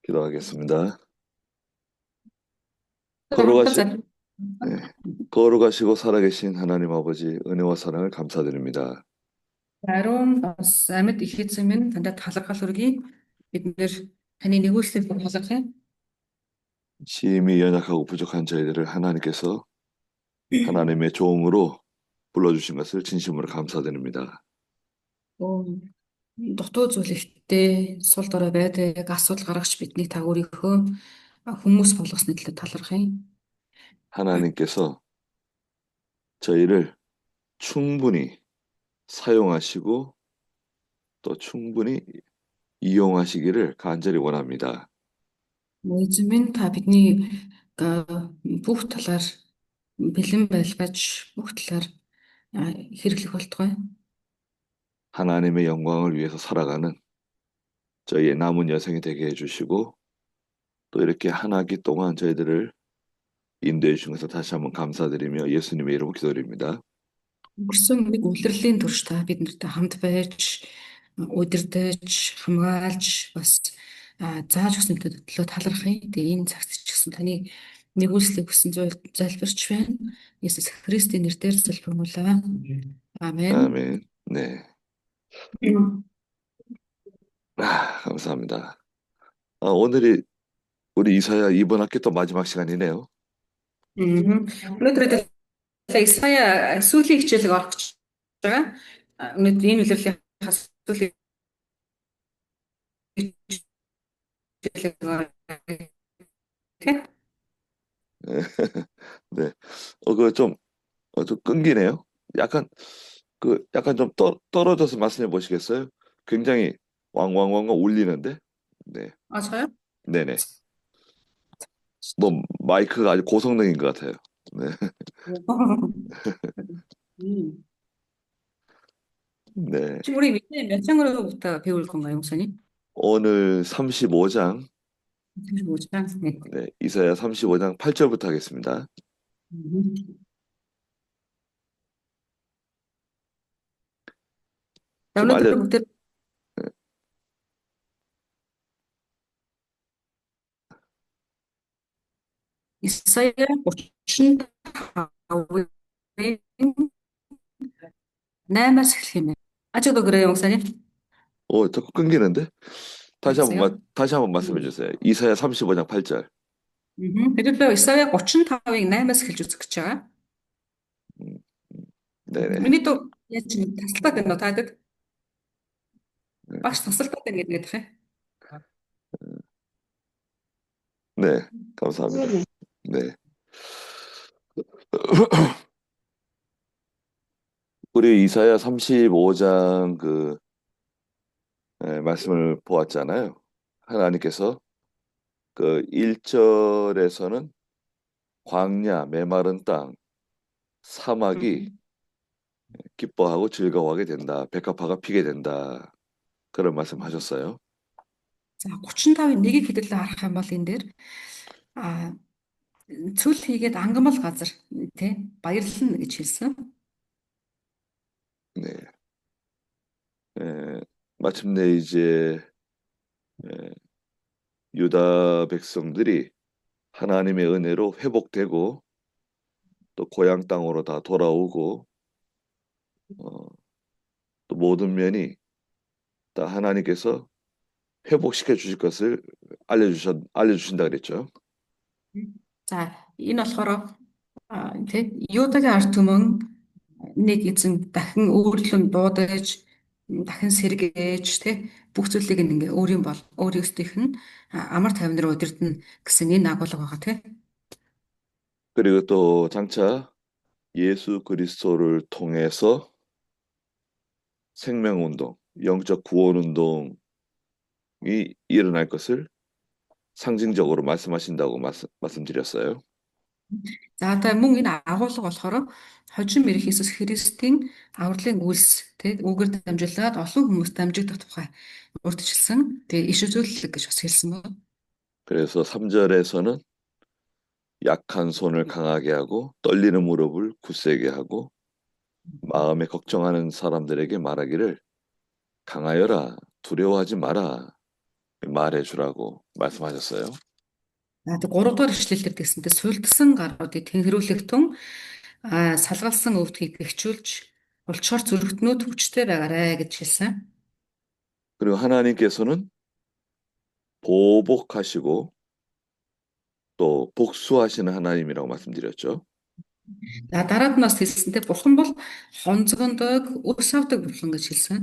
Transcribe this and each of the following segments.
기도하겠습니다. 함께 거룩하시, 네, 거룩하시고 살아계신 하나님 아버지 은혜와 사랑을 감사드립니다. Ариун бас амьд их эзэн минь тандад талархал өргөе. Бид нэр таны нэгүслийг талархъя. 심히 연약하고 부족한 저희들을 하나님께서 하나님의 종으로 불러주신 것을 진심으로 감사드립니다. Дутуу зүйлэгтээ сул дорой байдаг асуудал гаргагч бидний та өөрийнхөө хүмүүс болгосны төлөө талархъя. 하나님께서 저희를 충분히 사용하시고 또 충분히 이용하시기를 간절히 원합니다. Эзэн минь та бидний бүх талаар бэлэн байлгаж бүх талаар хэрэглэх болтугай. 하나님의 영광을 위해서 살아가는 저희의 남은 여생이 되게 해주시고 또 이렇게 한 학기 동안 저희들을 인도해 주신 것을 다시 한번 감사드리며 예수님의 이름으로 기도드립니다. Өнгөрсөн нэг улирлын турш та биднэртэй хамт байж удирдах, хамгаалж бас зааж өгсөн төлөө талархъя. Тэгээ энэ цагт ч гэсэн таны нэгүслийг хүсэн залбирч байна. Есүс Христийн нэрээр залбирмуулаа. Амен. 아멘. 네. 감사합니다. 오늘이 우리 이사야 이번 학기 또 마지막 시간이네요. Өнөөдөр Исая сүүлийн хичээлийг орох гэж байгаа. Өнөөдөр энэ үлрэлийн сүүлийн хичээлийг 네. 좀 끊기네요. 약간 좀 떨어져서 말씀해 보시겠어요? 굉장히 왕왕왕 울리는데. 네. 저요? 네네. 뭐 마이크가 아주 고성능인 것 같아요. 네. 네. 지금 우리 밑에 몇 장으로부터 배울 건가요, 목사님? 오늘 35장, 35장. 네. 네, 이사야 35장 8절부터 하겠습니다. 오늘부터 이사야 35의 8-аас эхлэх юм. 아직도 그래요, 목사님? 자꾸 끊기는데? 다시 여보세요? 한번 말씀해 주세요. 이사야 35장 8절. 그래서 이사야 35의 8-аас эхэлж үзэх гэж байгаа. 네네. Миний то яаж ч тасалбаад байна уу таадад? Багш тасалбаад байна гэдэг юм. 네, 감사합니다. 네. 우리 이사야 35장 말씀을 보았잖아요. 하나님께서 1절에서는 광야, 메마른 땅, 사막이 기뻐하고 즐거워하게 된다. 백합화가 피게 된다. 그런 말씀하셨어요. За 35-ын 1-ийг хэдэлээ харах юм бол энэ дээр цүл хийгээд ангамл газар тий баярлна гэж хэлсэн. 네. 마침내 이제 유다 백성들이 하나님의 은혜로 회복되고 또 고향 땅으로 다 돌아오고 또 모든 면이 다 하나님께서 회복시켜 주실 것을 알려주신다 그랬죠. За энэ болохоор тий Юдагийн ард түмэн нэг эзэн дахин өөрлөн дуудаж дахин сэргээж тий бүх зүйлийг ингээ өөрөөсдийнх нь амар тайвнаар удирдна гэсэн энэ агуулга байгаа тий. 그리고 또 장차 예수 그리스도를 통해서 생명운동, 영적 구원운동이 일어날 것을 상징적으로 말씀하신다고 말씀드렸어요. За одоо мөн энэ агуулга болохоор хожим ирэх Иесус Христийн авралын үйлс тий үгээр дамжуулаад олон хүмүүст дамжигдах тухай урьдчилсан тий иш үзүүлэлт гэж бас хэлсэн байна. 그래서 3절에서는 약한 손을 강하게 하고 떨리는 무릎을 굳세게 하고 마음에 걱정하는 사람들에게 말하기를 강하여라 두려워하지 마라 말해주라고 말씀하셨어요. Тэг 3 дугаар ишлэлээр тэгсэнтэй сулдсан гаруудыг тэнхрүүлэх тун салгалсан өвдгийг гихчүүлж булчаар зүрхтнүүд хүчтэй байгаарэ гэж хэлсэн. 그리고 하나님께서는 보복하시고 또 복수하시는 하나님이라고 말씀드렸죠. За дараад нь бас хэлсэнтэй бурхан бол хонцгондог, өс авдаг бурхан гэж хэлсэн.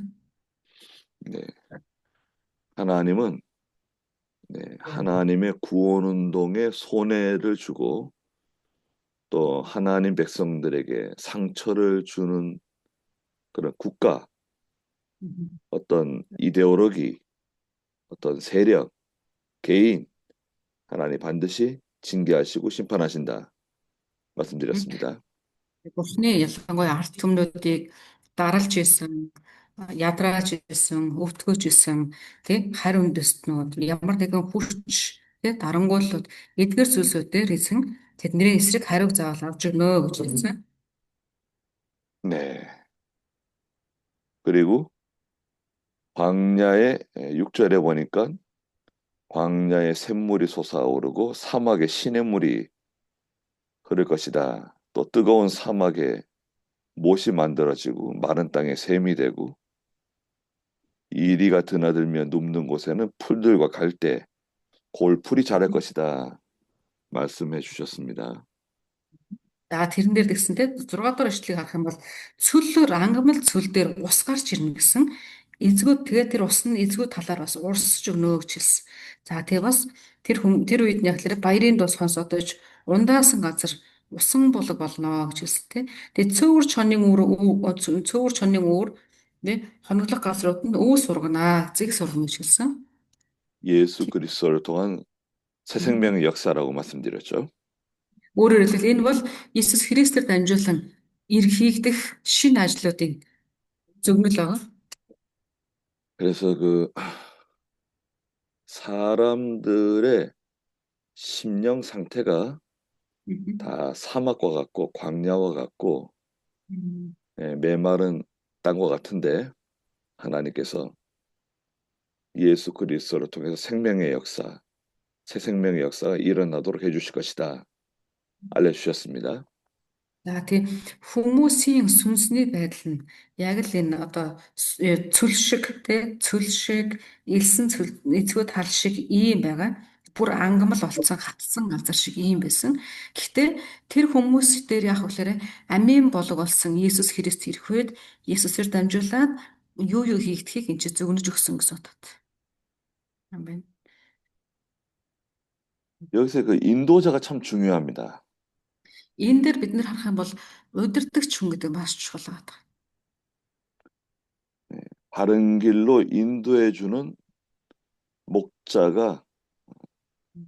네, 하나님은 하나님의 구원 운동에 손해를 주고 또 하나님 백성들에게 상처를 주는 그런 국가, 어떤 이데올로기, 어떤 세력, 개인, 하나님 반드시 징계하시고 심판하신다 말씀드렸습니다. Бурхны ялангуяа ард түмнүүдийг даралж исэн, ядрааж исэн, өвтгөөж исэн, тий харь үндэстнүүд ямар нэгэн хүч, тий дарангуулууд эдгээр зүйлсүүд дээр эзэн тэдний эсрэг хариуг заавал авч өгнө гэж хэлсэн. 네. 그리고 광야의 6절에 보니까 광야에 샘물이 솟아오르고 사막에 시냇물이 흐를 것이다. 또 뜨거운 사막에 못이 만들어지고 마른 땅에 샘이 되고 이리가 드나들며 눕는 곳에는 풀들과 갈대, 골풀이 자랄 것이다. 말씀해 주셨습니다. За тэрэн дээр тэгсэнтэй 6 дугаар ишлэгийг харах юм бол цөллөр ангамл цөл дээр ус гарч ирнэ гэсэн эзгүүд тэгээ тэр ус нь эзгүүд талаар бас урсж өгнө гэж хэлсэн. За тэгээ бас тэр үед нь яг л баярын дус сонсогдож ундаасан газар усан булаг болно гэж хэлсэн тэ. Тэгээ цөөвөр чонын үүр тэ хоноглох газрууд нь өө сургана, зэг сургана гэж хэлсэн. 예수 그리스도를 통한 새 생명의 역사라고 말씀드렸죠. Өөрөөр хэлбэл энэ бол Иесус Христээр дамжуулан хийгдэх шинэ ажлуудын зөвнөл байгаа. 그래서 그 사람들의 심령 상태가 다 사막과 같고 광야와 같고 메마른 땅과 같은데 하나님께서 예수 그리스도를 통해서 생명의 역사, 새 생명의 역사가 일어나도록 해주실 것이다. 알려주셨습니다. За тийм хүмүүсийн сүнсний байдал нь яг л энэ одоо цөл шиг элсэн эцгүүд тал шиг ийм байгаа. Бүр ангамл болцсон хатсан газар шиг ийм байсан. Гэхдээ тэр хүмүүс дээр яг хөглөөрэ амийн болог болсон Иесус Христ ирэх үед Иесусээр дамжуулаад юу хийгдэхийг энэ чинь зөвнөж өгсөн гэсэн утгатай. Амен. 여기서 그 인도자가 참 중요합니다. Энэ дээр бид нэр харах юм бол удирдахч хүн гэдэг маш чухал байдаг. 바른 길로 인도해주는 목자가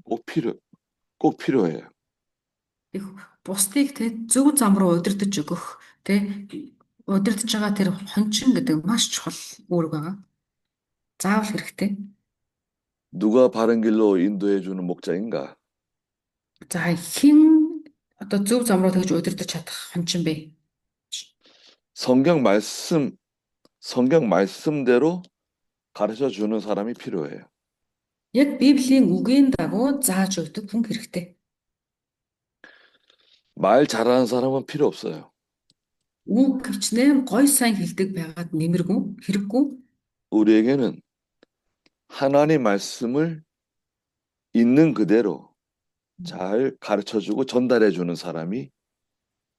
꼭 필요해요. Их бусдыг те зөв зам руу удирдах өгөх те удирдах байгаа тэр хончин гэдэг маш чухал үүрэг байгаа. Заавал хэрэгтэй. 누가 바른 길로 인도해주는 목자인가? За хэн одоо зөв зам руу тэгж удирдах чадах хончин бэ? 성경 말씀대로 가르쳐 주는 사람이 필요해요. Яг Библийн үгийн дагуу зааж өгдөг хүн хэрэгтэй. 말 잘하는 사람은 필요 없어요. Үг хичнээн гой сайн хэлдэг байгаад нэмэргүй хэрэггүй. 우리에게는 하나님 말씀을 있는 그대로 잘 가르쳐 주고 전달해 주는 사람이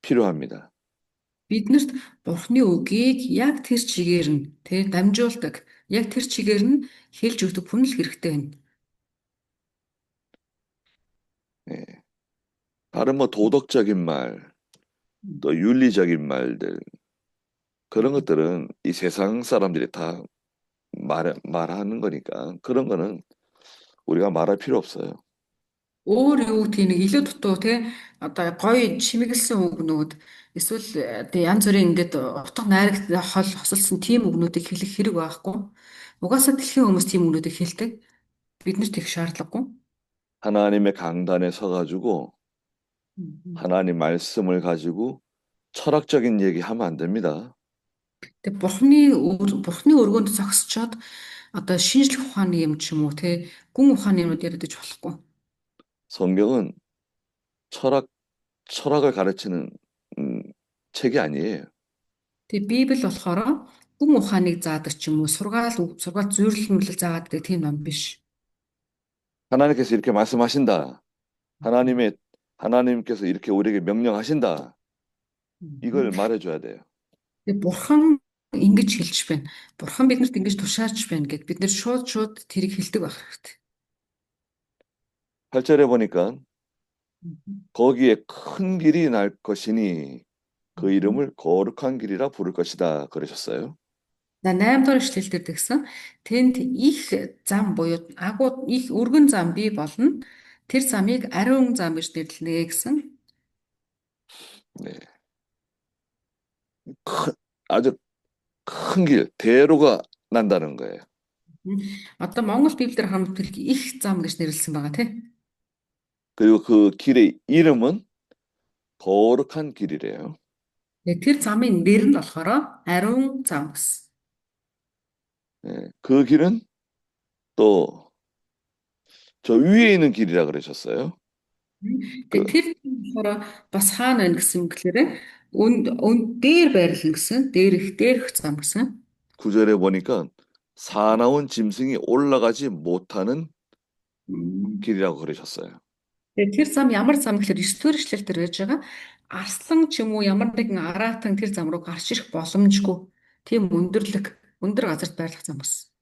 필요합니다. Биднэрт Бурхны үгийг яг тэр чигээр нь тэр дамжуулдаг. Яг тэр чигээр нь хэлж өгдөг хүн л хэрэгтэй байна. 예. 다른 뭐 도덕적인 말, 또 윤리적인 말들 그런 것들은 이 세상 사람들이 다 말하는 거니까 그런 거는 우리가 말할 필요 없어요. Өөр юу гэдгийг нэг илүү дутуу те одоо гоё чимэглэсэн үгнүүд эсвэл янз бүрийн ингээд утга найрагт хол хосолсон тийм үгнүүдийг хэлэх хэрэг байхгүй. Угаасаа дэлхийн хүмүүс тийм үгнүүдийг хэлдэг. Бид нар тэгэх шаардлагагүй. 하나님의 강단에 서가지고 하나님 말씀을 가지고 철학적인 얘기 하면 안 됩니다. Тэг бурхны өргөнд зогсчоод одоо шинжлэх ухааны юм ч юм уу те гүн ухааны юмуд яриад иж болохгүй. 성경은 철학, 철학을 가르치는 음, 책이 아니에요. Тэгээ Библи болохоор гүн ухааныг заадаг ч юм уу сургаал зөвлөл мүлэл заадаг тийм ном биш. 하나님께서 이렇게 말씀하신다. 하나님의 하나님께서 이렇게 우리에게 명령하신다. 이걸 말해줘야 돼요. Тэгээ бурхан ингэж хэлж байна. Бурхан биднэрт ингэж тушааж байна гэд бид нэр шууд тэрийг хэлдэг байх хэрэгтэй. 8절에 보니까 거기에 큰 길이 날 것이니 그 이름을 거룩한 길이라 부를 것이다. 그러셨어요. За 8 дахь эшлэл дээр тэгсэн тэнд их зам буюу агуу их өргөн зам бий болно. Тэр замыг ариун зам гэж нэрлэнэ гэсэн. 네. 큰, 아주 큰 길, 대로가 난다는 거예요. Одоо Монгол Библиэр хамт их зам гэж нэрлсэн байгаа тийм. 그리고 그 길의 이름은 거룩한 길이래요. Тэр замын нэр нь болохоор ариун зам гэсэн. 네. 그 길은 또 저 위에 있는 길이라 그러셨어요. 그 Тэр болохоор бас хаана байна гэсэн мэтлэр өнд дээр байрлал гэсэн. Дээрх зам гэсэн. 9절에 보니까 사나운 짐승이 올라가지 못하는 길이라고 그러셨어요. Тэр зам ямар зам гэхээр 9 дугаар эшлэл дээр байж байгаа. Арслан ч юм уу ямар нэгэн араатан тэр зам руу гарч ирэх боломжгүй. Тийм өндөр газарт байрлах зам гэсэн.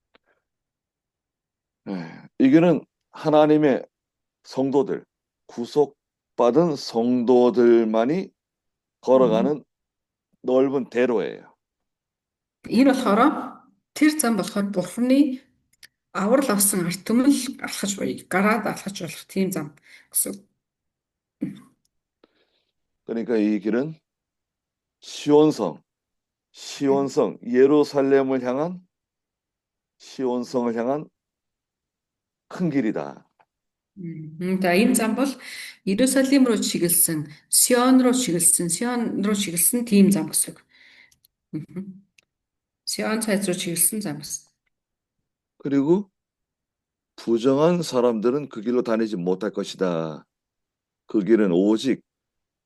이 길은 하나님의 성도들, 구속받은 성도들만이 걸어가는 넓은 대로예요. Энэ болохоор тэр зам болохоор Бурханы аврал авсан арт түмэл алхаж буй гараад алхаж болох тийм зам гэсэн. 그러니까 이 길은 시온성, 예루살렘을 향한 시온성을 향한 큰 길이다. За энэ зам бол Иерусалим руу чиглэсэн, Сион руу чиглэсэн тийм зам гэсэн. Сион цайз руу чиглэсэн зам гэсэн. 그리고 부정한 사람들은 그 길로 다니지 못할 것이다. 그 길은 오직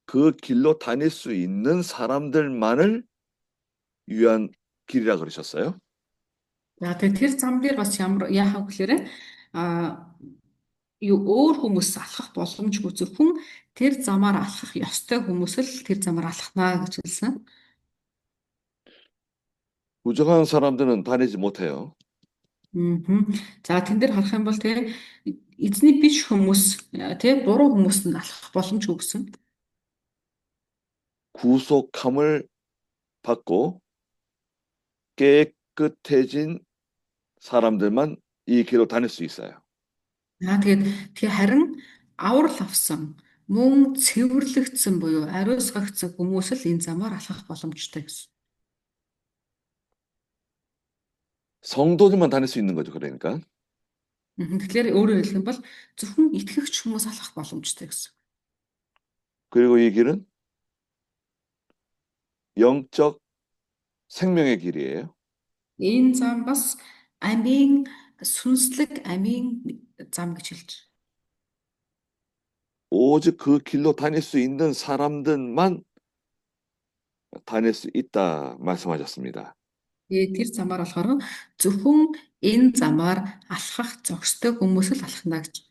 그 길로 다닐 수 있는 사람들만을 위한 길이라 그러셨어요. За тэгээд тэр зам дээр бас ямар яахав гэхээр юу өөр хүмүүс алхах боломжгүй зөвхөн тэр замаар алхах ёстой хүмүүс л тэр замаар алхнаа гэж хэлсэн. 부정한 사람들은 다니지 못해요. За тэн дээр харах юм бол те эзний биш хүмүүс те буруу хүмүүс нь алхах боломжгүй гэсэн. 구속함을 받고 깨끗해진 사람들만 이 길로 다닐 수 있어요. Тэгэхээр харин аврал авсан мөн цэвэрлэгдсэн буюу ариусгагдсан хүмүүс л энэ замаар алхах боломжтой гэсэн. 성도들만 다닐 수 있는 거죠, 그러니까. Тэгэхээр өөрөөр хэлэх юм бол зөвхөн итгэгч хүмүүс алхах боломжтой гэсэн. 그리고 이 길은 영적 생명의 길이에요. Энэ зам бас амийн сүнслэг амийн зам гэж хэлж. 오직 그 길로 다닐 수 있는 사람들만 다닐 수 있다 말씀하셨습니다. Тэр замаар болохоор зөвхөн энэ замаар алхах зохистой хүмүүс л алхна гэж.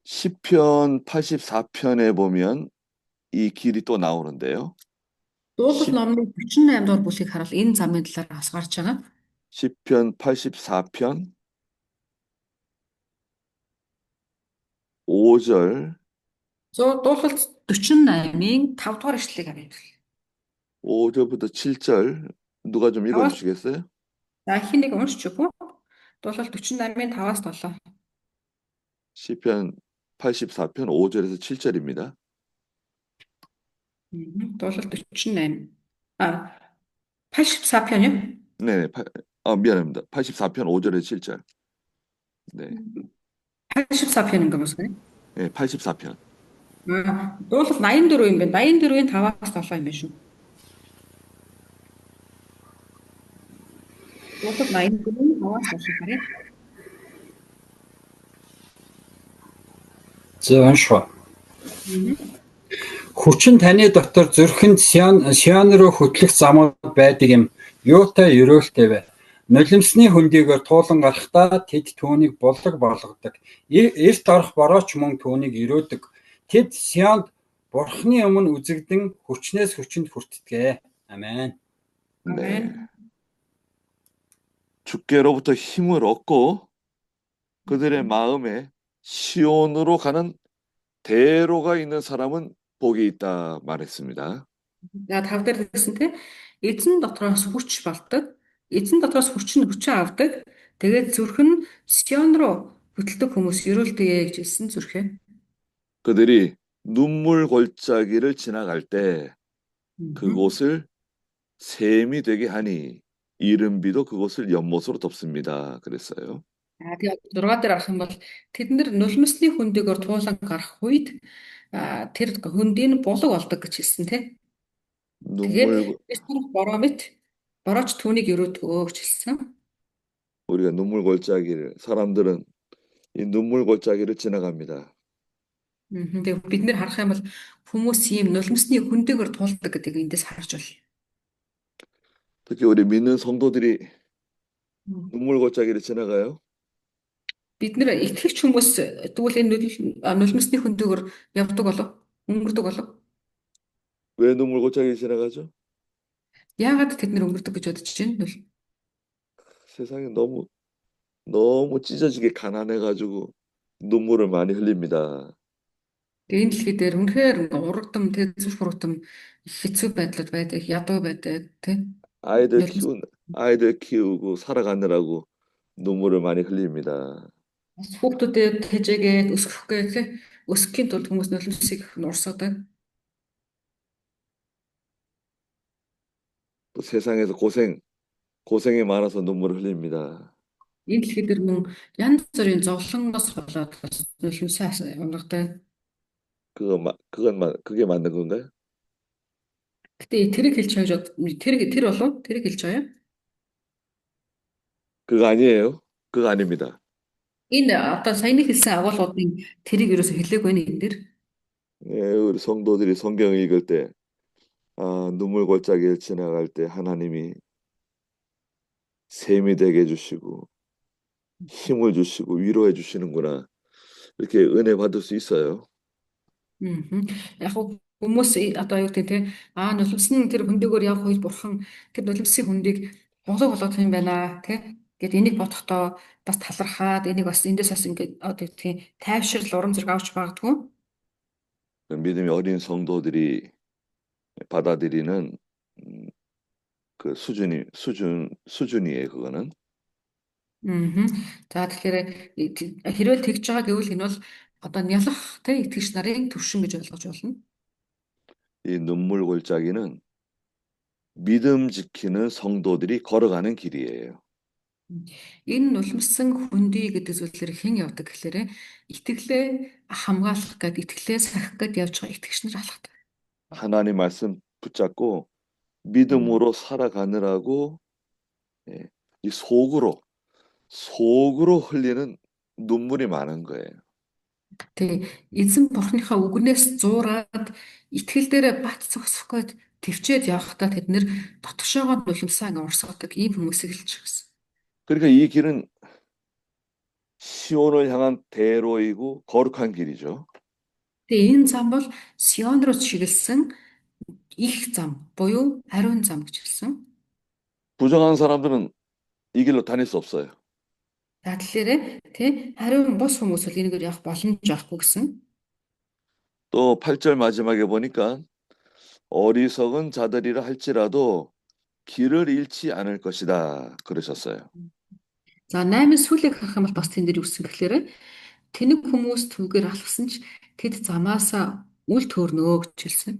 시편 84편에 보면 이 길이 또 나오는데요. Дуулал номны 48 дугаар бүлгийг харвал энэ замын талаар бас гарч байгаа. 시편 84편 5절 Дуулал 48-ийн 5 дугаар эшлэлийг харъя. 5절부터 7절 누가 좀 읽어주시겠어요? За их нэг уншиж өгөө. Дуулал 48-ийн 5-аас 7. 시편 84편 5절에서 7절입니다. Дуулал 48. 84편 юу? 네, 미안합니다. 84편 5절에서 7절. 네, 84편 인가 보세요. 네, 84편. Дуулал 84 юм байна. 84-ийн 5-аас 7 юм байна шүү. Улаг 84 аваас унших харъя. За уншваа. Мгм. Хүчин таны дотор зүрхэнд Сион руу хөтлөх замууд байдаг юм. Юутай ерөөлтэй бай. Нулимсны хөндийгээр туулан гарахдаа тэд түүнийг булаг болгодог. Эрт орох борооч мөн түүнийг өрөөдөг. Тэд Сионд Бурхны өмнө үзэгдэн хүчнээс хүчинд хүртдэг. 아멘. 네. 아멘. 주께로부터 힘을 얻고 그들의 마음에 시온으로 가는 대로가 있는 사람은 복이 있다 말했습니다. За 5 дээр гэсэн те эзэн дотроос хүч болдог. Эзэн дотроос хүчин авдаг. Тэгээд зүрх нь Сион руу хөтөлдөг хүмүүс ерөөлдөг гэж хэлсэн зүрхээ. 그들이 눈물 골짜기를 지나갈 때 Мгм. 그곳을 샘이 되게 하니 이른비도 그곳을 연못으로 덮습니다. 그랬어요. Тэгээд 6 дээр арах юм бол тэд нар нулимсны хөндөгөөр туулан гарах үед тэр хөндийн булаг болдог гэж хэлсэн те. Тэгээд 눈물 бид сурах бороо мэт борооч түүнийг өрөөдгөө гэж хэлсэн. 우리가 눈물 골짜기를 사람들은 이 눈물 골짜기를 지나갑니다. Тэгээд бид нэр харах юм бол хүмүүс ийм нулимсны хөндөгөөр туулдаг гэдгийг эндээс харж байна. 특히 우리 믿는 성도들이 Мгм. 눈물 골짜기를 지나가요. Бид нэр итгэгч хүмүүс тэгвэл энэ нулимсны хөндөгөөр явдаг болов өнгөрдөг болов. 왜 눈물 골짜기를 지나가죠? Яагаад тэд нэр өнгөрдөг гэж бодож байна? 세상이 너무 찢어지게 가난해가지고 눈물을 많이 흘립니다. Энэ дэлхий дээр үнэхээр урагдам зүрх урагдам хэцүү байдлууд байдаг, ядуу байдаг тий. 아이들 Нулимс 키운 아이들 키우고 살아가느라고 눈물을 많이 흘립니다. хүүхдүүдэд тэжээгээд өсгөх тий. Өсөхийн тулд хүмүүс нулимсыг нурсгадаг. 또 세상에서 고생이 많아서 눈물을 흘립니다. Энэ дэлхий дээр мөн янз бүрийн зовлонгоос болоод нулимсаа унгадаг. 그게 맞는 건가요? Гэтэ тэрийг хэлж байгаа тэр болов тэрийг хэлж байгаа юм. 그거 아니에요. 그거 아닙니다. Энэ одоо саяны хэлсэн агуулгуудын тэрийг ерөөсө хэлээгүй нэ энэ дэр. 예, 우리 성도들이 성경을 읽을 때, 눈물 골짜기를 지나갈 때 하나님이 샘이 되게 해주시고 힘을 주시고 위로해 주시는구나. 이렇게 은혜 받을 수 있어요. Яг хүмүүс одоо юу гэдэг те нулимсны тэр хөндөгөөр явах үед бурхан тэр нулимсны хөндийг болоо болгох юм байна те. Гэт энийг бодохдоо бас талархаад энийг бас эндээс бас ингээд одоо юу гэдгийг тайвшрал урам зориг авч магадгүй. 믿음이 어린 성도들이 받아들이는 그 수준이에요. 그거는. Мгм. За тэгэхээр хэрвээ тэгж байгаа гэвэл энэ бол одоо нялх те итгэгч нарын төвшин гэж ойлгож болно. 이 눈물 골짜기는 믿음 지키는 성도들이 걸어가는 길이에요. Энэ нулимссан хөндий гэдэг зүйлээр хэн явдаг гэхээр итгэлээ хамгаалах гээд итгэлээ сахих гээд явж байгаа итгэгч нар алхдаг. 하나님 말씀 붙잡고 믿음으로 살아가느라고 예, 이 속으로 흘리는 눈물이 많은 거예요. Тэгээ эзэн бурхныхаа үгнээс зуураад итгэл дээрээ бат зогсох гээд төвчээд явхдаа тэд нэр дотгошоогоо нулимсаа ингээ урсгадаг ийм хүмүүсийг хэлж байгаа. 그러니까 이 길은 시온을 향한 대로이고 거룩한 길이죠. Тэгээ энэ зам бол Сион руу чиглэсэн их зам буюу ариун зам гэж хэлсэн. 부정한 사람들은 이 길로 다닐 수 없어요. За тэгэхээр тий ариун бус хүмүүс бол энэгээр явах боломж авахгүй гэсэн. 또 8절 마지막에 보니까 어리석은 자들이라 할지라도 길을 잃지 않을 것이다 그러셨어요. За 8 сүүлийг харах юм бол бас тэн дээр юу гэсэн гэхээр тэнэг хүмүүс түүгээр алхсан ч тэд замаасаа үл төөрнөө гэж хэлсэн.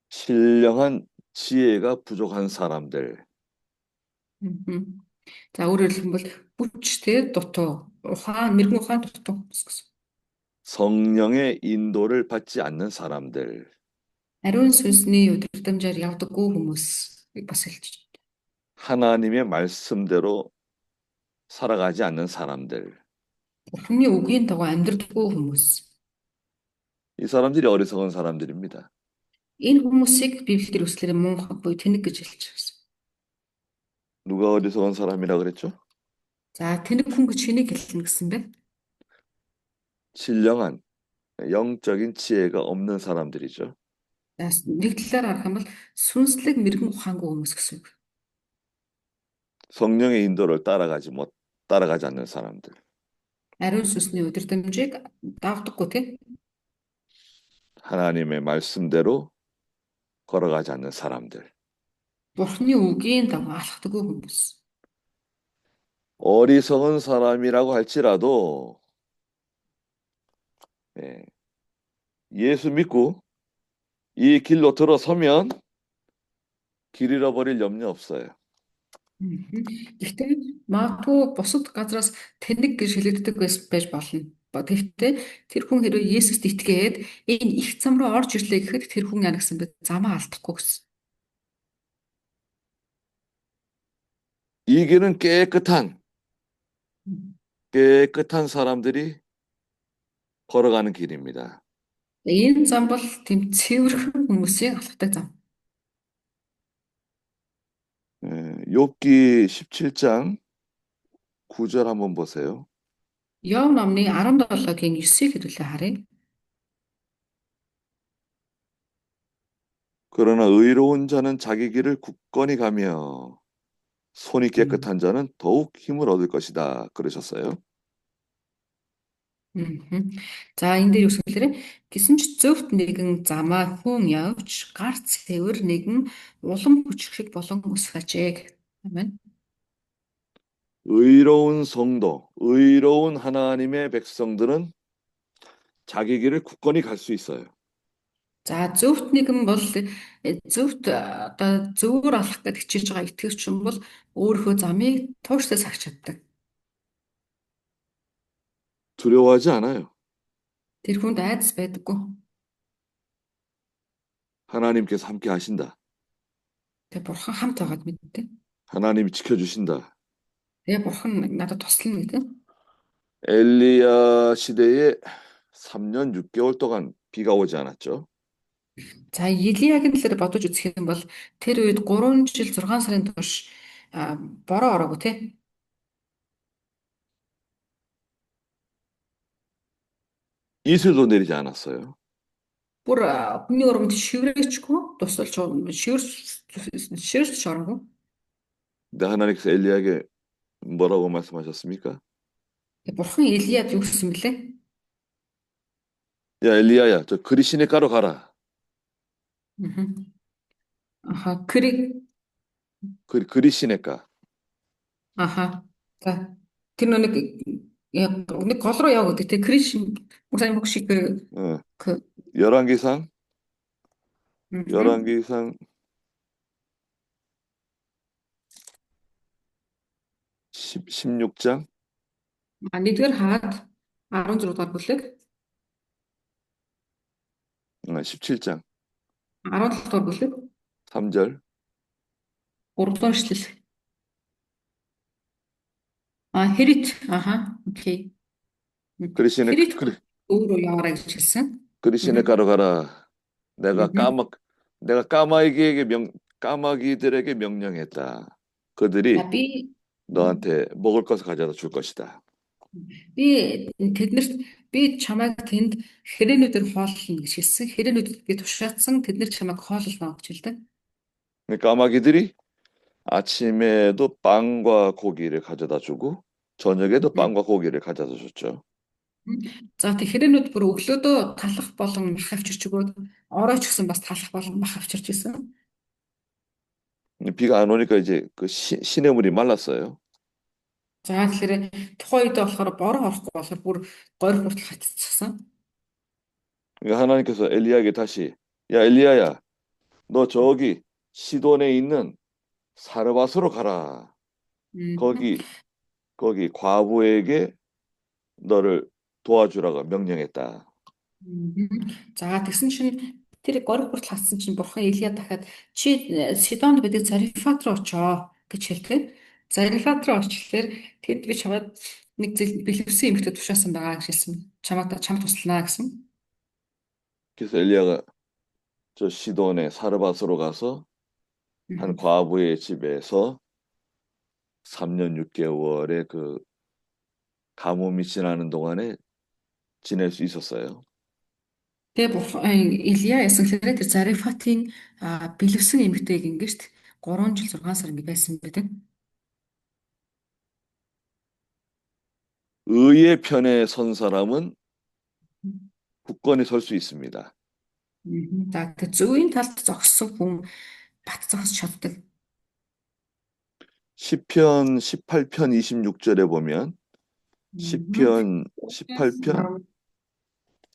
신령한 지혜가 부족한 사람들, Мгм. За өөрөөр хэлбэл бүчтэй дутуу мэрэгэн ухаан дутуу хүмүүс гэсэн. 성령의 인도를 받지 않는 사람들, Ариун сүнсний удирдамжаар явдаггүй хүмүүс. бас хэлж. 하나님의 말씀대로 살아가지 않는 사람들. Бурхны үгийн дагуу амьдрдаггүй хүмүүс. 이 사람들이 어리석은 사람들입니다. Энэ хүмүүсийг Библиэр үслэр мунхан буюу тэнэг гэж хэлж байна. 누가 어리석은 사람이라 그랬죠? За тэнэг хүн гэж хэнийг хэлнэ гэсэн бэ? 신령한 영적인 지혜가 없는 사람들이죠. За нэг талаар харах юм бол сүнслэг мэрэгэн ухаангүй хүмүүс гэсэн үг. 성령의 인도를 따라가지 않는 사람들. Ариун сүнсний удирдамжийг давдаггүй тийм. 하나님의 말씀대로 걸어가지 않는 사람들. Бурхны үгийн дагуу алхдаггүй хүмүүс. 어리석은 사람이라고 할지라도 예, 예수 믿고 이 길로 들어서면 길 잃어버릴 염려 없어요. Гэхдээ магадгүй бусад газраас тэнэг гэж хэлэгддэг байж болно. Гэхдээ тэр хүн хэрвээ Есүст итгээд энэ их зам руу орж ирлээ гэхэд тэр хүн яа гэсэн бэ? Замаа алдахгүй гэсэн. 이 길은 깨끗한 사람들이 걸어가는 길입니다. Энэ зам бол тийм цэвэрхэн хүмүүсийн алхдаг зам. 욥기 17장 9절 한번 보세요. Йов номны 17-гийн 9-ийг хэдүүлээ харъя. 그러나 의로운 자는 자기 길을 굳건히 가며 손이 깨끗한 자는 더욱 힘을 얻을 것이다. 그러셨어요. За энэ дээр үсгэлээрээ гэсэн ч зөвхт нэгэн замаа хүн явж гар цэвэр нэгэн улам хүчрэх болон өсөх ажээ. Амен. 의로운 성도, 의로운 하나님의 백성들은 자기 길을 굳건히 갈 수 있어요. За зөвхт нэгэн бол зөвхт одоо зөвөр алах гэж хичээж байгаа итгэвч хүн бол өөрийнхөө замыг тууштай сагч чаддаг. 두려워하지 않아요. Тэр хүнд айдас байдаггүй. 하나님께서 함께 하신다. Тэгээ бурхан хамт байгаад мэддэг. 하나님이 지켜주신다. Тэгээ бурхан надад туслана гэдэг. 엘리야 시대에 3년 6개월 동안 비가 오지 않았죠. За Илиягийн талаар бодож үзэх юм бол тэр үед 3 жил 6 сарын турш бороо ороогүй тий. 이슬도 내리지 않았어요. Бүр хүний урмд шиврээчгүй тусалж шивэрч ороогүй. 근데 하나님께서 엘리야에게 뭐라고 말씀하셨습니까? Тэгээ бурхан Илияд юу гэсэн бэлээ? 야 엘리야야, 저 그리 시냇가로 가라. Аха 그리 그리 시냇가. аха. За тэр нэг гол руу яв гэдэг тий Криш мусан мөгшиг 어, 그 열왕기상 16장 нэгдүгээр хаад 16 дугаар бүлэг 17장 17 дугаар бүлэг 3절 3 дугаар эшлэл. Хэрит аха окей. 그리 시냇 Хэрит 그리 өөрөө яваарай гэж хэлсэн. 그리 시냇가로 가라. 내가 까마귀들에게 명령했다. 그들이 За би 너한테 먹을 것을 가져다 줄 것이다. тэднэрт би чамайг тэнд хэрээнүүдээр хооллоно гэж хэлсэн. Хэрээнүүдэд би тушаацсан тэднэр чамайг хооллоно гэж хэлдэг. 까마귀들이 아침에도 빵과 고기를 가져다 주고 저녁에도 빵과 고기를 가져다 줬죠. За тэг хэрээнүүд бүр өглөөдөө талах болон мах авчирч өгөөд оройч гэсэн бас талах болон мах авчирч исэн. 비가 안 오니까 이제 그 시냇물이 말랐어요. За тэгэхээр тухайн үед болохоор бороо орохгүй болохоор бүр горь хүртэл хатцсан. 그러니까 하나님께서 엘리야에게 다시 야 엘리야야 너 저기 시돈에 있는 사르밧으로 가라. 거기 과부에게 너를 도와주라고 명령했다. За тэгсэн чинь Тэр гориг хүртэл хатсан чинь бурхан Илия дахиад чи Сидонд байдаг Зарифат руу очоо гэж хэлдэг. Зарифат руу очихлаар тэд би чамд нэг бэлэвсэн эмэгтэй тушаасан байгаа гэж хэлсэн. Чамд туслана гэсэн. 그래서 엘리야가 저 시돈의 사르밧으로 가서 한 과부의 집에서 3년 6개월의 그 가뭄이 지나는 동안에 지낼 수 있었어요. Тэгээ бурхан Илия ясан гэхээр тэр Зарифатын бэлэвсэн эмэгтэйг ингэж 3 жил 6 сар ингэ байсан байдаг. 의의 편에 선 사람은 굳건히 설 수 있습니다. За тэр зөвийн талд зогссон хүн бат зогсож чаддаг. 시편 18편 26절에 보면 시편 18편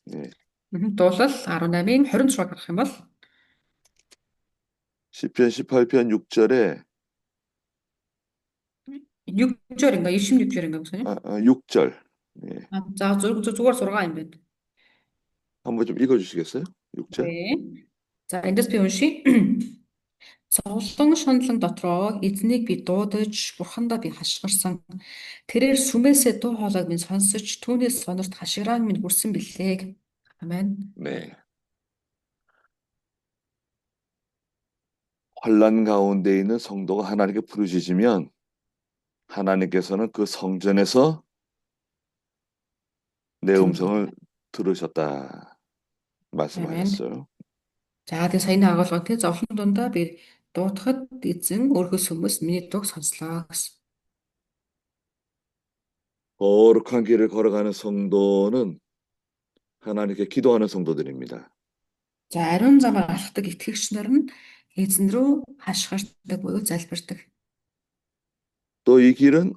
네. Дуулал 18-ийн 26 гарах юм бол 시편 18편 6절에 6-절 96-절 гэсэн юм. 6절. 네. За зүгээр 6 юм байна. 한번 좀 읽어주시겠어요? 6절. 네. За эндээс би уншия. Зовлон шунлан дотроо эзнийг би дуудаж, бурхандаа би хашгирсан. Тэрээр сүмээсээ дуу хоолойг минь сонсож, түүнээс сонорт хашгираан минь хүрсэн билээ. Амен. 네. 환난 가운데 있는 성도가 하나님께 부르짖으면 하나님께서는 그 성전에서 내 음성을 들으셨다 말씀하셨어요. За тэгээ саяны агуулга тий зовлон дундаа би дуудахад эзэн өөрхөөс хүмүүс миний дууг сонслоо гэсэн. 거룩한 길을 걸어가는 성도는 하나님께 기도하는 성도들입니다. За ариун замаар алхдаг итгэгч нар нь эзэн рүү хашгирдаг буюу залбирдаг. 또 이 길은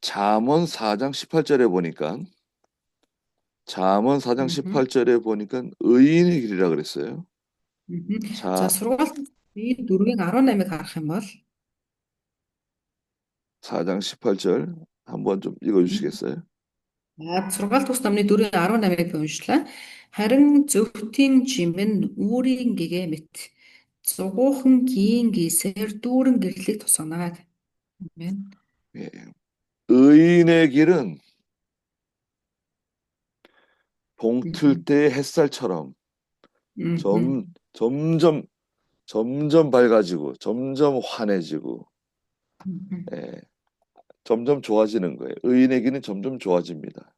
잠언 4장 18절에 보니까 의인의 길이라 그랬어요. За сургаалт би 4-ийн 18-ыг харах юм бол 4장 18절 한번 좀 읽어주시겠어요? сургаалт ус намны 4-ийн 18-ыг уншлаа. Харин зөвхтийн жимэн үүрийн гэгээ мэт зугуухан гин гисээр дүүрэн гэрлийг тусганаад. Амен. 예. 의인의 길은 동틀 때의 햇살처럼 점점 밝아지고 점점 환해지고 예, 점점 좋아지는 거예요. 의인의 길은 점점 좋아집니다.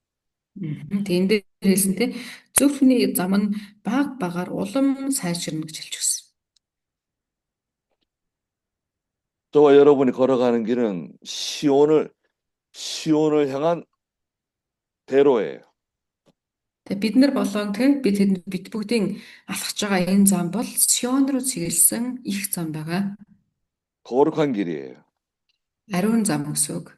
Тэнд дээр хэлсэнтэй зөв хүний зам нь баг багаар улам сайжирна гэж хэлж өгсөн. 저와 여러분이 걸어가는 길은 시온을 향한 대로예요. Тэгээ бид нар болон бид бүгдийн алхаж байгаа энэ зам бол Сион руу чиглэсэн их зам байгаа. 거룩한 길이에요. Ариун зам гэсэн үг.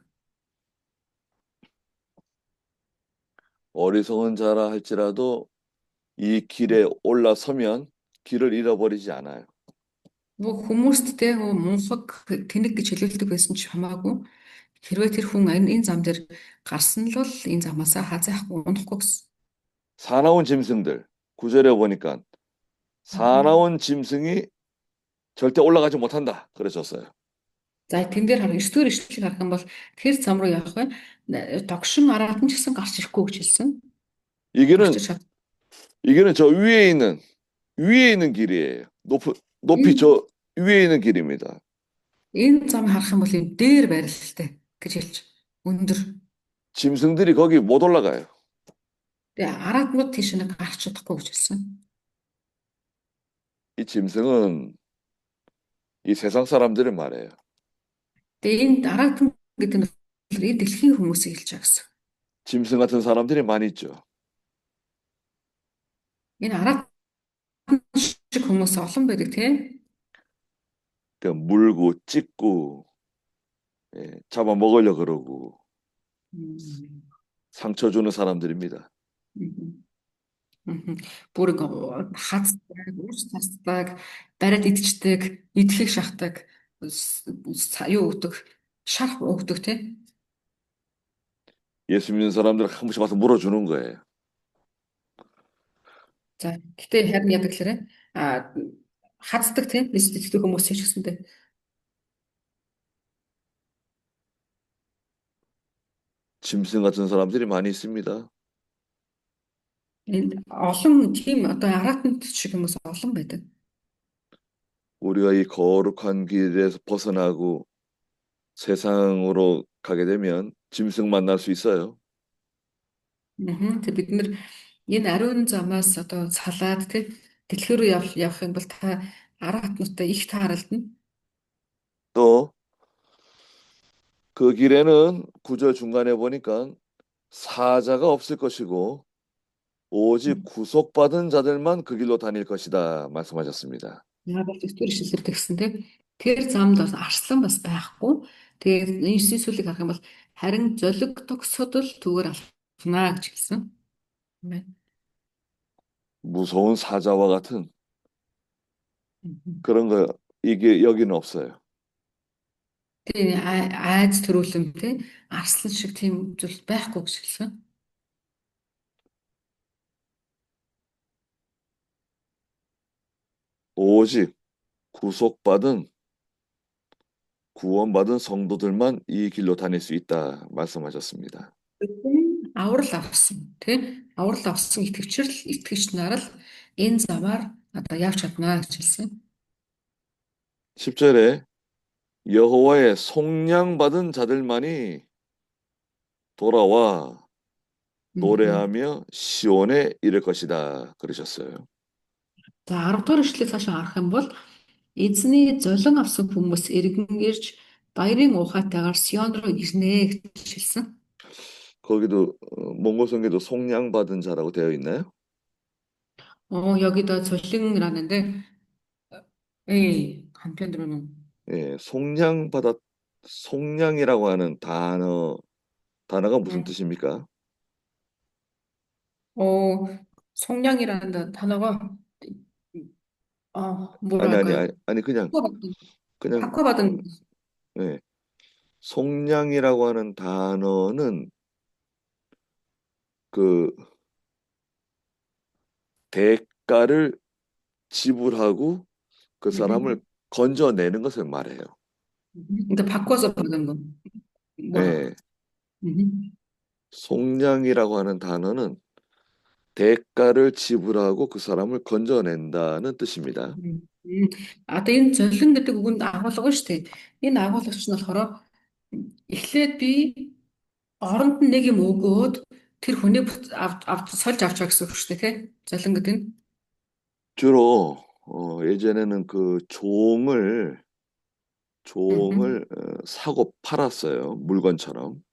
어리석은 자라 할지라도 이 길에 올라서면 길을 잃어버리지 않아요. Нөгөө хүмүүст те мунхаг тэнэг гэж хэлүүлдэг байсан ч хамаагүй хэрвээ тэр хүн энэ зам дээр гарсан л бол энэ замаасаа хазаахгүй унахгүй гэсэн. 사나운 짐승들 9절에 보니까 사나운 짐승이 절대 올라가지 못한다 그러셨어요. За тэн дээр харах 9-р ишлэлийг харах юм бол тэр зам руу явах вэ? Тогшин араатан ч гэсэн гарч ирэхгүй гэж хэлсэн. 이 길은 저 위에 있는 길이에요. 높이 저 위에 있는 길입니다. Энэ зам харах юм бол энэ дээр байралтай гэж хэлж өндөр. 짐승들이 거기 못 올라가요. Тэгээ араатнууд тийш нэг гарч чадахгүй гэж хэлсэн. 이 짐승은 이 세상 사람들을 말해요. Тэгээ энэ араатан гэдэг нь энэ дэлхийн хүмүүсийг хэлж байгаа гэсэн. 짐승 같은 사람들이 많이 있죠. Энэ араатан шиг хүмүүс олон байдаг тийм. 그러니까 물고 찢고 잡아 먹으려 그러고 상처 주는 사람들입니다. Бүр хацдаг, уус тасдаг, дараад идчихдэг, идэлхийг шахдаг, юу өгдөг, шарх өгдөг тийм. 예수 믿는 사람들 한 번씩 와서 물어주는 거예요. За гэтээ харин яадаг гэхээр хаздаг тийм эсдэгтэй хүмүүс ч гэсэндээ 짐승 같은 사람들이 많이 있습니다. энд олон тийм одоо аратнт шиг хүмүүс олон байдаг. 우리가 이 거룩한 길에서 벗어나고 세상으로 가게 되면 짐승 만날 수 있어요. Тэг бид нар энэ ариун замаас одоо салаад тийм дэлгүүр рүү явах юм бол та аратнуудтай их тааралдана. 또 그 길에는 구절 중간에 보니까 사자가 없을 것이고 오직 구속받은 자들만 그 길로 다닐 것이다 말씀하셨습니다. Яагаад тэгтэр ишлэлэр тэгсэн тийм тэр замд бас арслан бас байхгүй. Тэгээд энэ 9 сүлийг харах юм бол харин золигдогсод л түгээр алхнаа гэж хэлсэн. Амен. 무서운 사자와 같은 그런 거 이게 여기는 없어요. Тэгээ айц төрүүлэн тийм арслан шиг тийм зүйл байхгүй гэж хэлсэн. 오직 구속받은 구원받은 성도들만 이 길로 다닐 수 있다 말씀하셨습니다. Аврал авсан тийм аврал авсан итгэгч нар л энэ замаар одоо явж чадна гэж хэлсэн. 10절에 여호와의 속량 받은 자들만이 돌아와 노래하며 시온에 이를 것이다 그러셨어요. За 10 дугаар эшлэлээс цааш харах юм бол эзний золин авсан хүмүүс эргэн ирж баярын ухаатайгаар Сион руу ирнэ гэж хэлсэн. 거기도 몽골 성경에도 속량 받은 자라고 되어 있나요? 여기다 전링이라는데 한편 들어는 예, 속량이라고 하는 단어가 무슨 뜻입니까? 속량이라는 단어가 아니, 아니, 뭐랄까요? 아니, 아니, 그냥, 각화받은 예, 속량이라고 하는 단어는 그 대가를 지불하고 그 사람을 건져내는 것을 말해요. 그러니까 바꿔서 받은 거. 뭐라고? 예, 속량이라고 하는 단어는 대가를 지불하고 그 사람을 건져낸다는 뜻입니다. Одоо энэ золин гэдэг үгэнд агуулга шүү дээ. Энэ агуулгач нь болохоор эхлээд би оронд нь нэг юм өгөөд тэр хүнийг сольж авч байгаа гэсэн үг шүү дээ, тий? Золин гэдэг нь. 주로 예전에는 그 종을 사고 팔았어요. 물건처럼.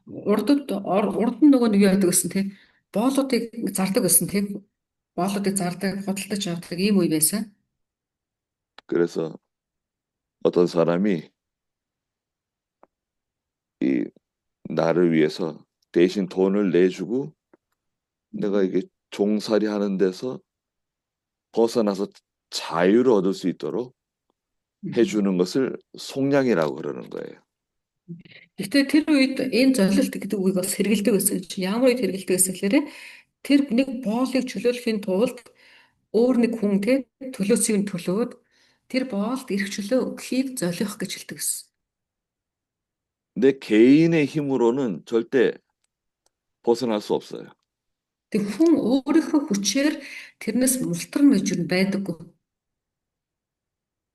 Урд нь нөгөө нэг юу яадаг гэсэн тий? Боолуудыг зардаг гэсэн тий? Боолуудыг зардаг, худалдаж авдаг ийм үе байсан. 그래서 어떤 사람이 이 나를 위해서 대신 돈을 내주고 내가 이게 종살이 하는 데서 벗어나서 자유를 얻을 수 있도록 해주는 것을 속량이라고 그러는 거예요. Гэхдээ тэр үед энэ золилт гэдэг үгийг бас хэрэгэлдэг гэсэн чинь ямар үед хэрэгэлдэг гэсэн гэхээр тэр нэг боолыг чөлөөлөхийн тулд өөр нэг хүн тий төлөөсийг нь төлөөд тэр боолд эрх чөлөө өгөхийг золиох гэж хэлдэг гэсэн. 내 개인의 힘으로는 절대 벗어날 수 없어요. Тэг хүн өөрийнхөө хүчээр тэрнээс мултран гэж юу байдаггүй.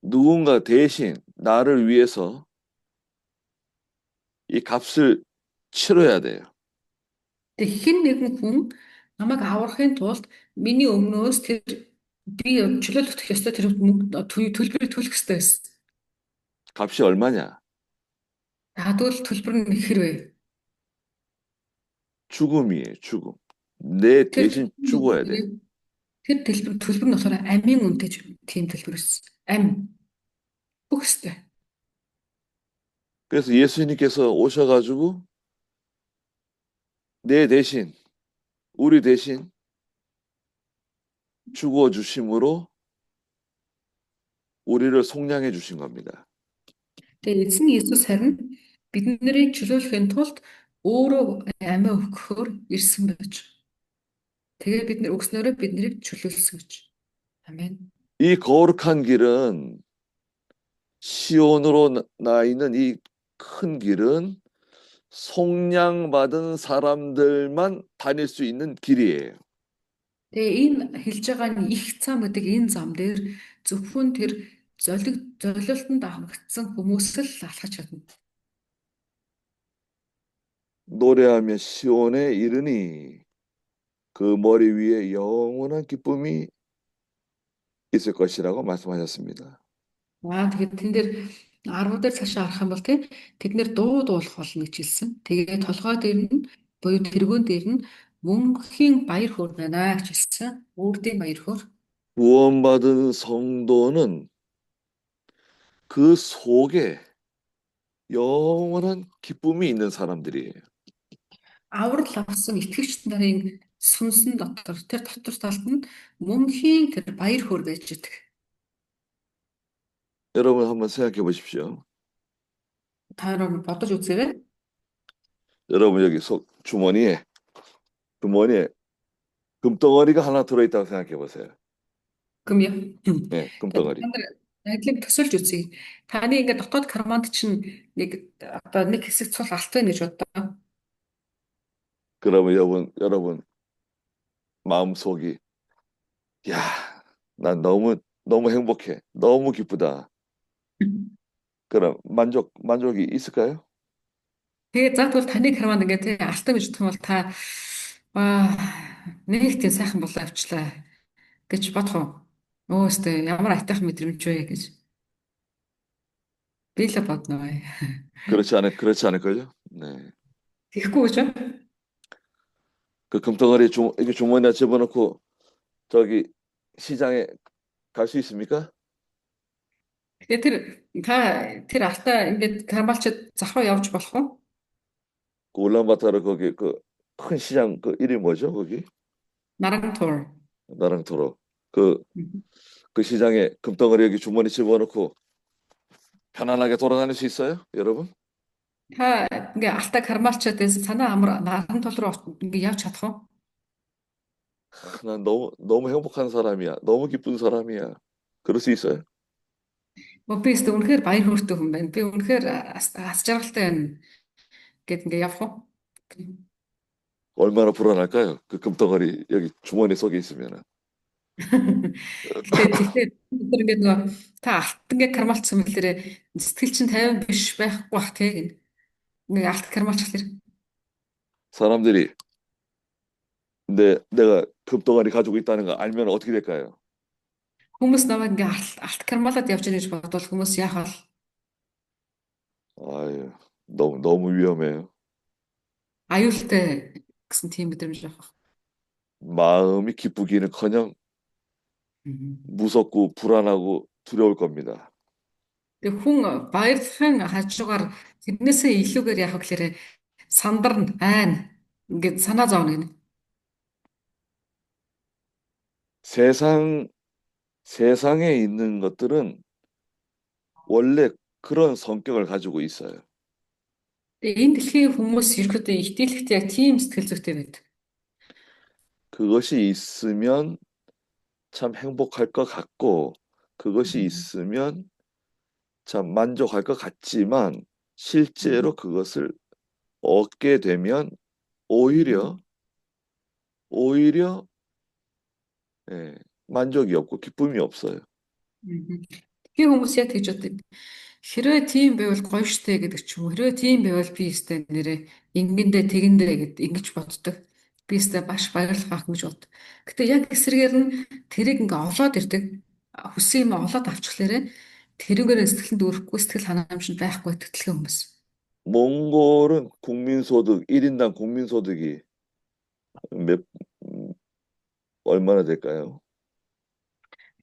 누군가 대신 나를 위해서 이 값을 치러야 돼요. Тэг хэн нэгэн хүн намайг аврахын тулд миний өмнөөс тэр би чөлөөлөх ёстой тэр төлбөрийг төлөх ёстой байсан. 값이 얼마냐? Ядвал төлбөр нь их хэрвээ. 죽음이에요, 죽음. 내 대신 죽어야 돼. Тэр төлбөр нь болохоор амийн үнэтэй тийм төлбөр байсан. Ам бүх ёстой. 그래서 예수님께서 오셔가지고 내 대신, 우리 대신 죽어주심으로 우리를 속량해 주신 겁니다. Тэгээ эзэн Иесус харин биднийг чөлөөлөхийн тулд өөрөө амиа өгөхөөр ирсэн байж. Тэгээ бид нэр өгснөөрөө биднийг чөлөөлсөн гэж. Амен. 이 거룩한 길은 시온으로 나 있는 이 큰 길은 속량받은 사람들만 다닐 수 있는 길이에요. Тэгээ энэ хэлж байгаа нь их цам гэдэг энэ зам дээр зөвхөн тэр золиолтонд аврагдсан хүмүүс л алхаж чадна. 노래하며 시온에 이르니 그 머리 위에 영원한 기쁨이 있을 것이라고 말씀하셨습니다. Тэгээд тэн дээр 10 дээр цаашаа харах юм бол тэд нэр дуу дуулах болно гэж хэлсэн. Тэгээд толгой дээр нь буюу тэргүүн дээр нь мөнхийн баяр хөөр байна гэж хэлсэн. Үрдийн баяр хөөр. 구원받은 성도는 그 속에 영원한 기쁨이 있는 사람들이에요. Аврал авсан итгэгч нарын сүнсэн дотор тэр дотор талд нь мөнхийн тэр баяр хөөр байж идэг. 여러분 한번 생각해 보십시오. Та нар бодож үзээрэй. 여러분 여기 속 주머니에 금덩어리가 하나 들어있다고 생각해 보세요. Гүмья. 네, 금덩어리. Надлыг төсөлж үзье. Таны ингээд дотоод карманд чинь нэг одоо нэг хэсэг цул алт байна гэж боддоо. 그러면 여러분 마음속이 야, 난 너무 행복해. 너무 기쁘다. 그럼 만족이 있을까요? Тэгээ загдвал таны карманд ингээд алтан гэж бодох юм бол та нэг тийм сайхан болоо авчлаа гэж бодох уу? Өөстөө ямар айтайхан мэдрэмж вэ гэж. Би л бодно. 그렇지 않을 거죠? 네. Тэгэхгүй гэж байна. 그 금덩어리 이렇게 주머니에 집어넣고 저기 시장에 갈 수 있습니까? Тэгээ тэр алтаа ингээд кармалчд завхаа явж болох уу? 그 울란바토르 거기 그 큰 시장 그 이름이 뭐죠? 거기? Нарангтур. 나랑토로 그 시장에 금덩어리 여기 주머니 집어넣고 편안하게 돌아다닐 수 있어요, 여러분? Та ингээ алтаа кармалчдээс санаа амар нарантул руу ингээ явж чадах уу? 난 너무 행복한 사람이야. 너무 기쁜 사람이야. 그럴 수 있어요. Би өөртөө үнэхээр баяр хөөртэй хүн байна. Би үнэхээр ас жаргалтай байна гэд ингээ явах уу? 얼마나 불안할까요? 그 금덩어리 여기 주머니 속에 있으면은. Тэгэхээр бид ингээд нөгөө та алтангээ кармалцсан мэлээрээ сэтгэл чинь 50 биш байхгүй бах тий гэн. Ингээ алт кармалчлаа. 사람들이 내가 금덩어리 가지고 있다는 거 알면 어떻게 될까요? Хүмүүс намайг ингээ алт кармалаад явж байгаа гэж бодвол хүмүүс яах вэ? 아유, 너무 위험해요. Аюултай гэсэн тийм мэдрэмж авах. 마음이 기쁘기는커녕 무섭고 불안하고 두려울 겁니다. Тэг хүн баярлахын хажуугаар тэрнээсээ илүүгээр яах вэ гэхээр сандарна, айна. Ингээд санаа зовно гэнэ. 세상에 있는 것들은 원래 그런 성격을 가지고 있어요. Энэ дэлхийн хүмүүс ерөөдөө итгэлэхдээ яг тийм сэтгэл зүйтэй байдаг. 그것이 있으면 참 행복할 것 같고 그것이 있으면 참 만족할 것 같지만 실제로 그것을 얻게 되면 오히려 예, 만족이 없고 기쁨이 없어요. Тэгэхээр хүмүүс яг тэгж боддог. Хэрвээ тийм байвал гоё штэ гэдэг ч юм уу. Хэрвээ тийм байвал би өстэй нэрээ ингэндээ тэгэндээ гэд ингэж боддог. Би өстэй баш баярлах гэж бод. Гэтэ яг эсрэгээр нь тэрийг ингээ олоод ирдэг. Хүссэн юм олоод авчихлаарэ тэрүүгээр сэтгэлд өрөхгүй сэтгэл ханамжинд байхгүй тэтгэлэн хүмүүс. 몽골은 국민소득 1인당 국민소득이 얼마나 될까요?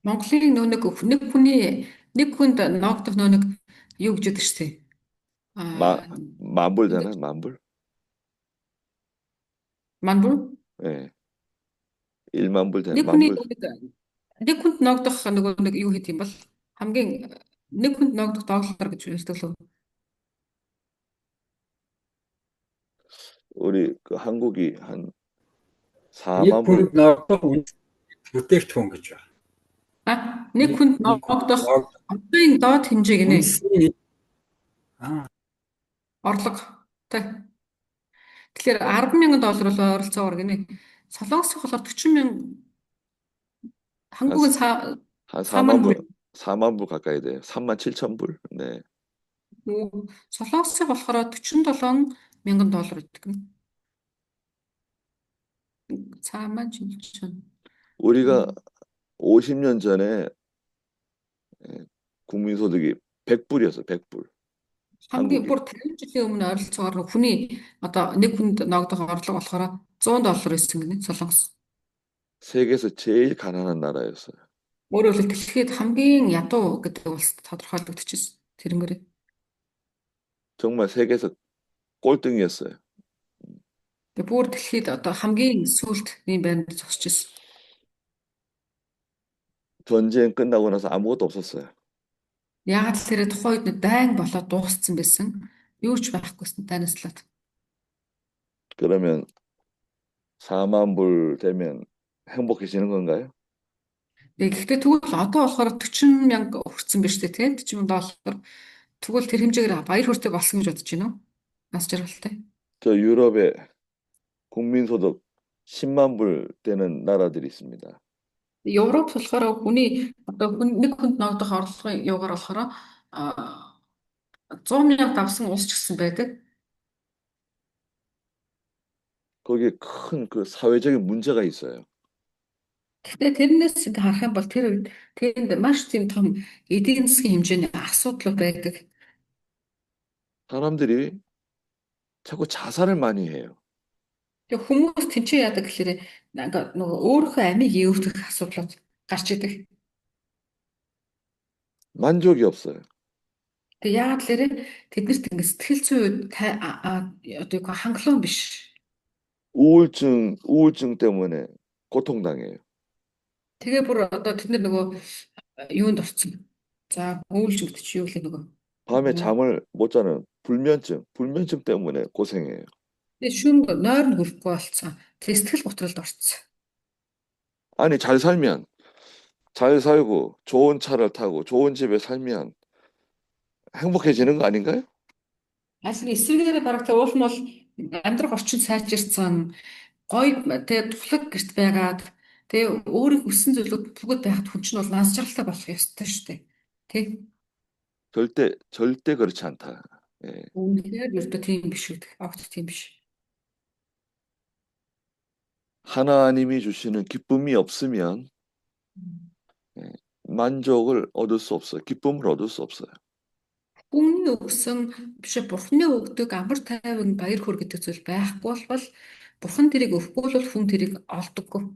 Монголын нэг хүнд ногдох нэг юу гэж яддаг штэ. 만불 되나요? 만불? Манбүр? 네. 1만 불 되나? Нэг хүнд ногдох нэг юу хийх юм бол хамгийн нэг хүнд ногдох доллар гэж ярьдаг л. 우리 그 한국이 한 Нэг 4만 불, хүнд ногдох бүтээгдэхүүн гэж байна. Нэг хүнд Нэг хүнд ногдох ногдох одоогийн доод хэмжээ гинэ. үндэсний Орлого. Тэгэхээр 10,000 доллар бол ойролцоогоор гинэ. Солонгос болохоор 40,000 한, 한국은 한 4만 4만 불. 불, 4만 불 가까이 돼요. 3만 7천 불. 네. солонгосыг болохоор 47,000 доллар гэдэг нь. 4만 7천. 우리가 50년 전에 예, 국민소득이 100불이었어요. 100불. хамгийн 한국이. бүр 50 жилийн өмнө ойролцоогоор хүний одоо нэг хүнд ногдох орлого болохоор 100 доллар байсан гинэ солонгос. 세계에서 제일 가난한 나라였어요. Өөрөөр хэлбэл дэлхийд хамгийн ядуу гэдэг улс тодорхойлогдчихсэн. Тэрнгээрээ. 정말 세계에서 꼴등이었어요. Тэгээ бүр дэлхийд одоо хамгийн сүүлд ийм байранд зогсож ирсэн. 전쟁 끝나고 나서 아무것도 없었어요. Яагаад тэгэхээр тухайн үед нь дайн болоод дууссан байсан. Юу ч байхгүйсэн дайнаслаад. 그러면 4만 불 되면 행복해지는 건가요? Гэхдээ тэгвэл одоо болохоор 40,000 хүрсэн биз дээ тийм 40,000 доллар. Тэгвэл тэр хэмжээгээр баяр хөөртэй болсон гэж бодож байна уу? Нас жаргалтай. 저 유럽에 국민소득 10만 불 되는 나라들이 있습니다. Европ болохоор хүний одоо нэг хүнд ногдох орлогын юугаар болохоор 100,000 давсан улс ч гэсэн байдаг. 거기에 큰 그 사회적인 문제가 있어요. Гэхдээ тэрнээс ингээ харах юм бол тэр үед тэнд маш тийм том эдийн засгийн хэмжээний асуудал байдаг. 사람들이 자꾸 자살을 많이 해요. Тэгээ хүмүүс тэнцээ яадаг гэхээр ингээ нөгөө өөрийнхөө амийг эөвдөх асуудлууд гарч идэг. 만족이 없어요. Тэгээ яагаад лээрэ тэднэрт ингээ сэтгэл зүйн одоо юу хангалуун биш. 우울증 때문에 고통당해요. Тэгээ бүр одоо тэд нар нөгөө юунд орсон. За өвлж өгдөг чи юу лээ нөгөө. 밤에 잠을 못 자는 불면증 때문에 고생해요. Тэгээ шүн нойр нь хүрэхгүй болцсон. Тэгээ сэтгэл готролд орцсон. 아니, 잘 살고 좋은 차를 타고 좋은 집에 살면 행복해지는 거 아닌가요? Аль эсвэргээрээ бараг тэ уул нь бол амьдрах орчин сайжирсан гоё тэгээ тухлаг гэрт байгаад тэгээ өөрийн хүссэн зүйлүүд бүгд байхад хүн чинь бол нас жаргалтай болох ёстой шүү дээ. Тэг. 절대 그렇지 않다. 예. Үнэхээр ердөө тийм биш үү? Огт тийм биш. 하나님이 주시는 기쁨이 없으면 예, 만족을 얻을 수 없어요. 기쁨을 얻을 수 없어요. Хүний өгсөн биш бурхны өгдөг амар тайван баяр хөөр гэдэг зүйл байхгүй бол бурхан тэрийг өгөхгүй бол хүн тэрийг олдоггүй.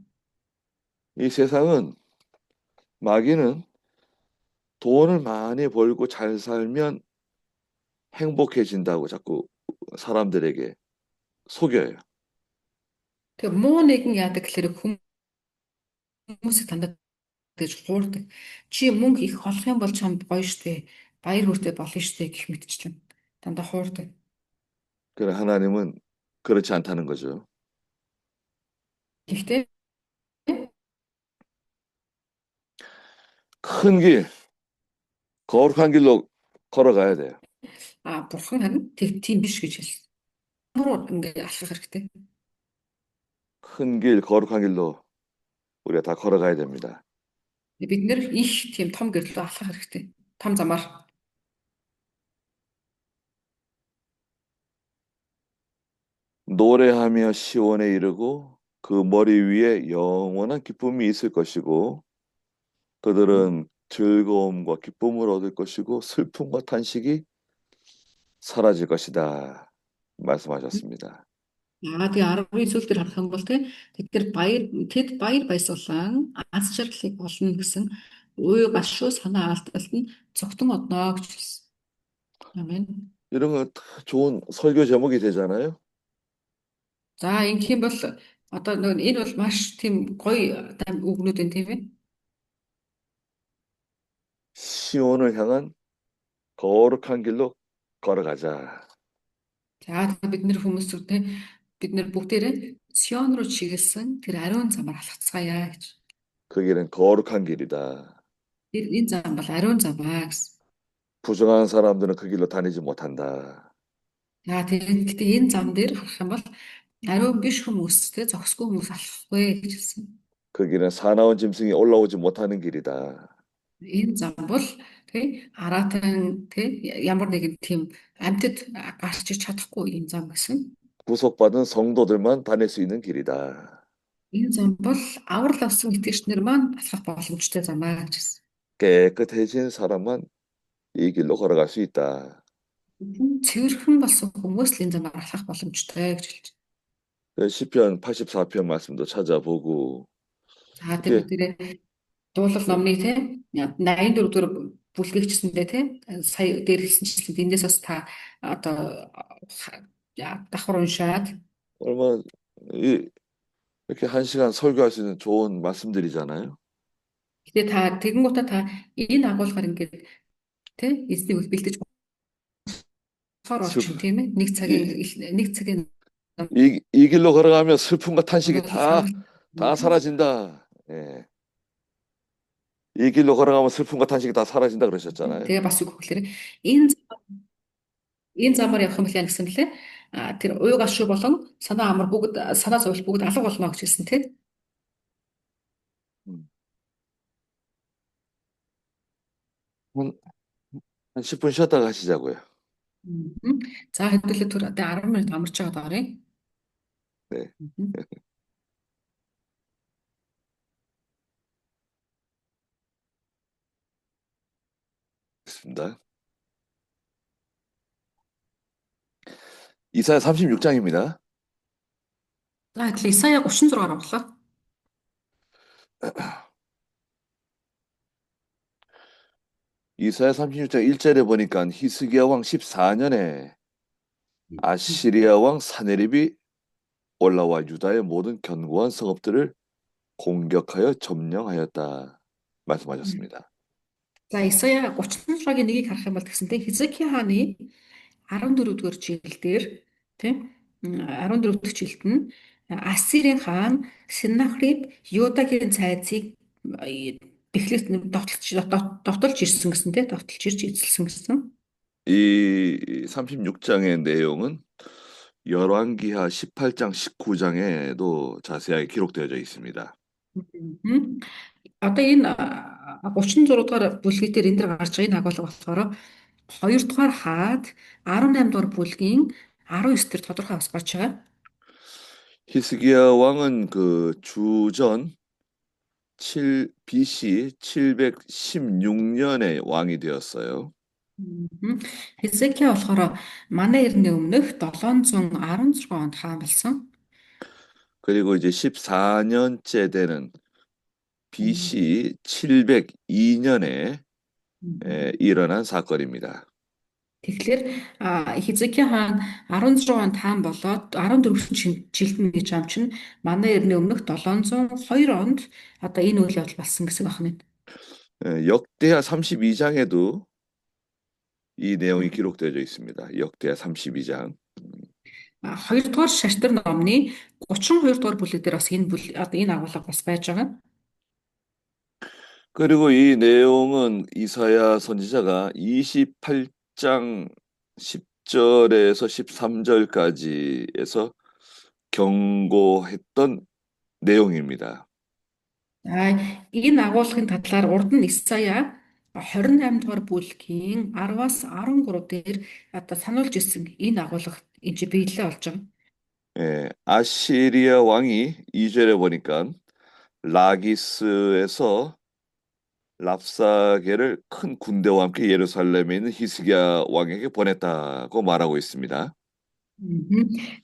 이 세상은 마귀는 돈을 많이 벌고 잘 살면 행복해진다고 자꾸 사람들에게 속여요. Тэгээ муу нэгэн яадаг гэхээр хүмүүсийг тандаад гэж хуурдаг. Чи мөнгө их олох юм бол чамд гоё штэ. Баяр хөөртэй болно штэ гэх мэтчлэн дандаа хуурдаг. 그래 하나님은 그렇지 않다는 거죠. Гэхдээ 큰 길, 거룩한 길로 걸어가야 돼요. бурхан харин тийм биш гэж хэлсэн. Бүр ингээ алхах хэрэгтэй. 큰 길, 거룩한 길로 우리가 다 걸어가야 됩니다. Бид нэр их тийм том гэрлөө алхах хэрэгтэй. Том замаар. 노래하며 시온에 이르고 그 머리 위에 영원한 기쁨이 있을 것이고 그들은 즐거움과 기쁨을 얻을 것이고 슬픔과 탄식이 사라질 것이다 말씀하셨습니다. Тэгээ 10-ийн зүйл дээр харах юм бол тэд баяр баясгалан аз жаргалыг олно гэсэн үе гашуу санаа алдалт нь цогтон одноо гэж хэлсэн. Амен. 이런 거 좋은 설교 제목이 되잖아요. За ингэх юм бол одоо энэ бол маш тийм гоё үгнүүд энэ тийм ээ. 시온을 향한 거룩한 길로 걸어가자. За бид нэр хүмүүс бид нэр бүгдээрээ Сион руу чиглэсэн тэр ариун замаар алхацгаая гэж. 그 길은 거룩한 길이다. Тэр энэ зам бол ариун замаа гэсэн. 부정한 사람들은 그 길로 다니지 못한다. Тэгэхдээ энэ зам дээр харах юм бол ариун биш хүмүүс те зохисгүй хүмүүс алхахгүй гэж хэлсэн. 그 길은 사나운 짐승이 올라오지 못하는 길이다. Энэ зам бол аратан ямар нэгэн тийм амьтад гарч иж чадахгүй энэ зам гэсэн. 구속받은 성도들만 다닐 수 있는 길이다. Энэ зам бол аврал авсан итгэгчнэр маань алхах боломжтой замаа гэж хэлсэн. 깨끗해진 사람만 이 길로 걸어갈 수 있다. Цэвэрхэн болсон хүмүүс л энэ замаар алхах боломжтой гэж хэлж. 그 시편 84편 말씀도 찾아보고 Тэр бүгдээрээ дуулал номны 84 дугаар бүлгэгчсэндээ сая дээр хэлсэнчлэн эндээс бас та одоо давхар уншаад 얼마 이렇게 한 시간 설교할 수 있는 좋은 말씀들이잖아요. гэтээ та тэгэнгүүтээ та энэ агуулгаар ингээд эзнийг бэлдэж болохоор орчин тийм ээ нэг цагийн 이 길로 걸어가면 슬픔과 탄식이 다 사라진다. 예. 이 길로 걸어가면 슬픔과 탄식이 다 사라진다 그러셨잖아요. Тэгээ бас үг гэхээр энэ замаар явах юм бол яа гэсэн бэлээ тэр уйг ашиг болон санаа амар бүгд санаа зовлт бүгд алга болно гэж хэлсэн тийм. 한 10분 쉬었다가 하시자고요. За хэдүүлээ түр 10 минут амарч байгаа даарай. 네. 있습니다. 이사야 36장입니다. Тэгэхээр Исая 36-аар орлоо. 이사야 36장 1절에 보니까 히스기야 왕 14년에 아시리아 왕 사네립이 올라와 유다의 모든 견고한 성읍들을 공격하여 점령하였다 말씀하셨습니다. За Исая 36-гийн нэгийг харах юм бол тэгсэнтэй Хизкия хааны 14-р жилдэр тийм 14 дахь жилд нь Ассирийн хаан Сеннахериб Юдагийн цайзыг бэхлэж довтолж ирсэн гэсэн тийм довтолж ирж эзэлсэн гэсэн. 이 36장의 내용은 열왕기하 18장 19장에도 자세하게 기록되어져 있습니다. Одоо энэ 36 дугаар бүлгийн дээр энэ дэр гарч байгаа энэ агуулга болохоор 2 дугаар хаад 18 дугаар бүлгийн 19 дээр тодорхой бас гарч байгаа. 히스기야 왕은 그 주전 BC 716년에 왕이 되었어요. Хизкия болохоор манай эртний өмнөх 716 онд хаан болсон. 그리고 이제 14년째 되는 BC 702년에 일어난 사건입니다. Тэгэхээр Хизкия хаан 16 онд хаан болоод 14 жилд нь гэж ам чинь манай эртний өмнөх 702 онд одоо энэ үйл явдал болсон гэсэн байна. 역대하 32장에도 이 내용이 기록되어져 있습니다. 역대하 32장. 2-р шаштар номны 32-р бүлэг дээр бас энэ агуулга бас байж байгаа. 그리고 이 내용은 이사야 선지자가 28장 10절에서 13절까지에서 경고했던 내용입니다. Энэ агуулгын талаар урд нь Исая 28 дугаар бүлгийн 10-аас 13 дээр одоо сануулж ирсэн энэ агуулга энэ биелэлээ болж байгаа. 예, 아시리아 왕이 2절에 보니까 라기스에서 랍사게를 큰 군대와 함께 예루살렘에 있는 히스기야 왕에게 보냈다고 말하고 있습니다.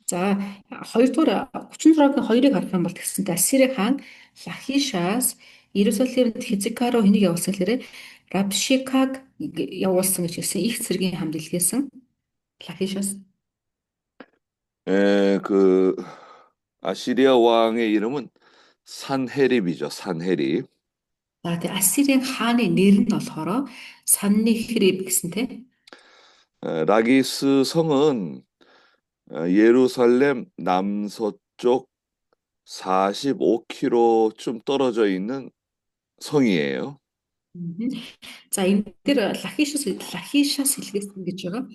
За 2-р 36-гийн 2-ыг харах юм бол тэгсэнтэй Ассирийн хаан Лахишаас Иерусалимд Хизкия руу хэнийг явуулсан гэхээр Рабшикаг явуулсан гэж хэлсэн их цэргийн хамт илгээсэн Лахишаас. 그 아시리아 왕의 이름은 산헤립이죠. 산헤립. За тэгээ Ассирийн хааны нэр нь болохоор Саннихриб гэсэн тийм. 라기스 성은 예루살렘 남서쪽 45km쯤 떨어져 있는 성이에요. Мгм. За энэ дээр Лахишаас илгээсэн гэж байгаа.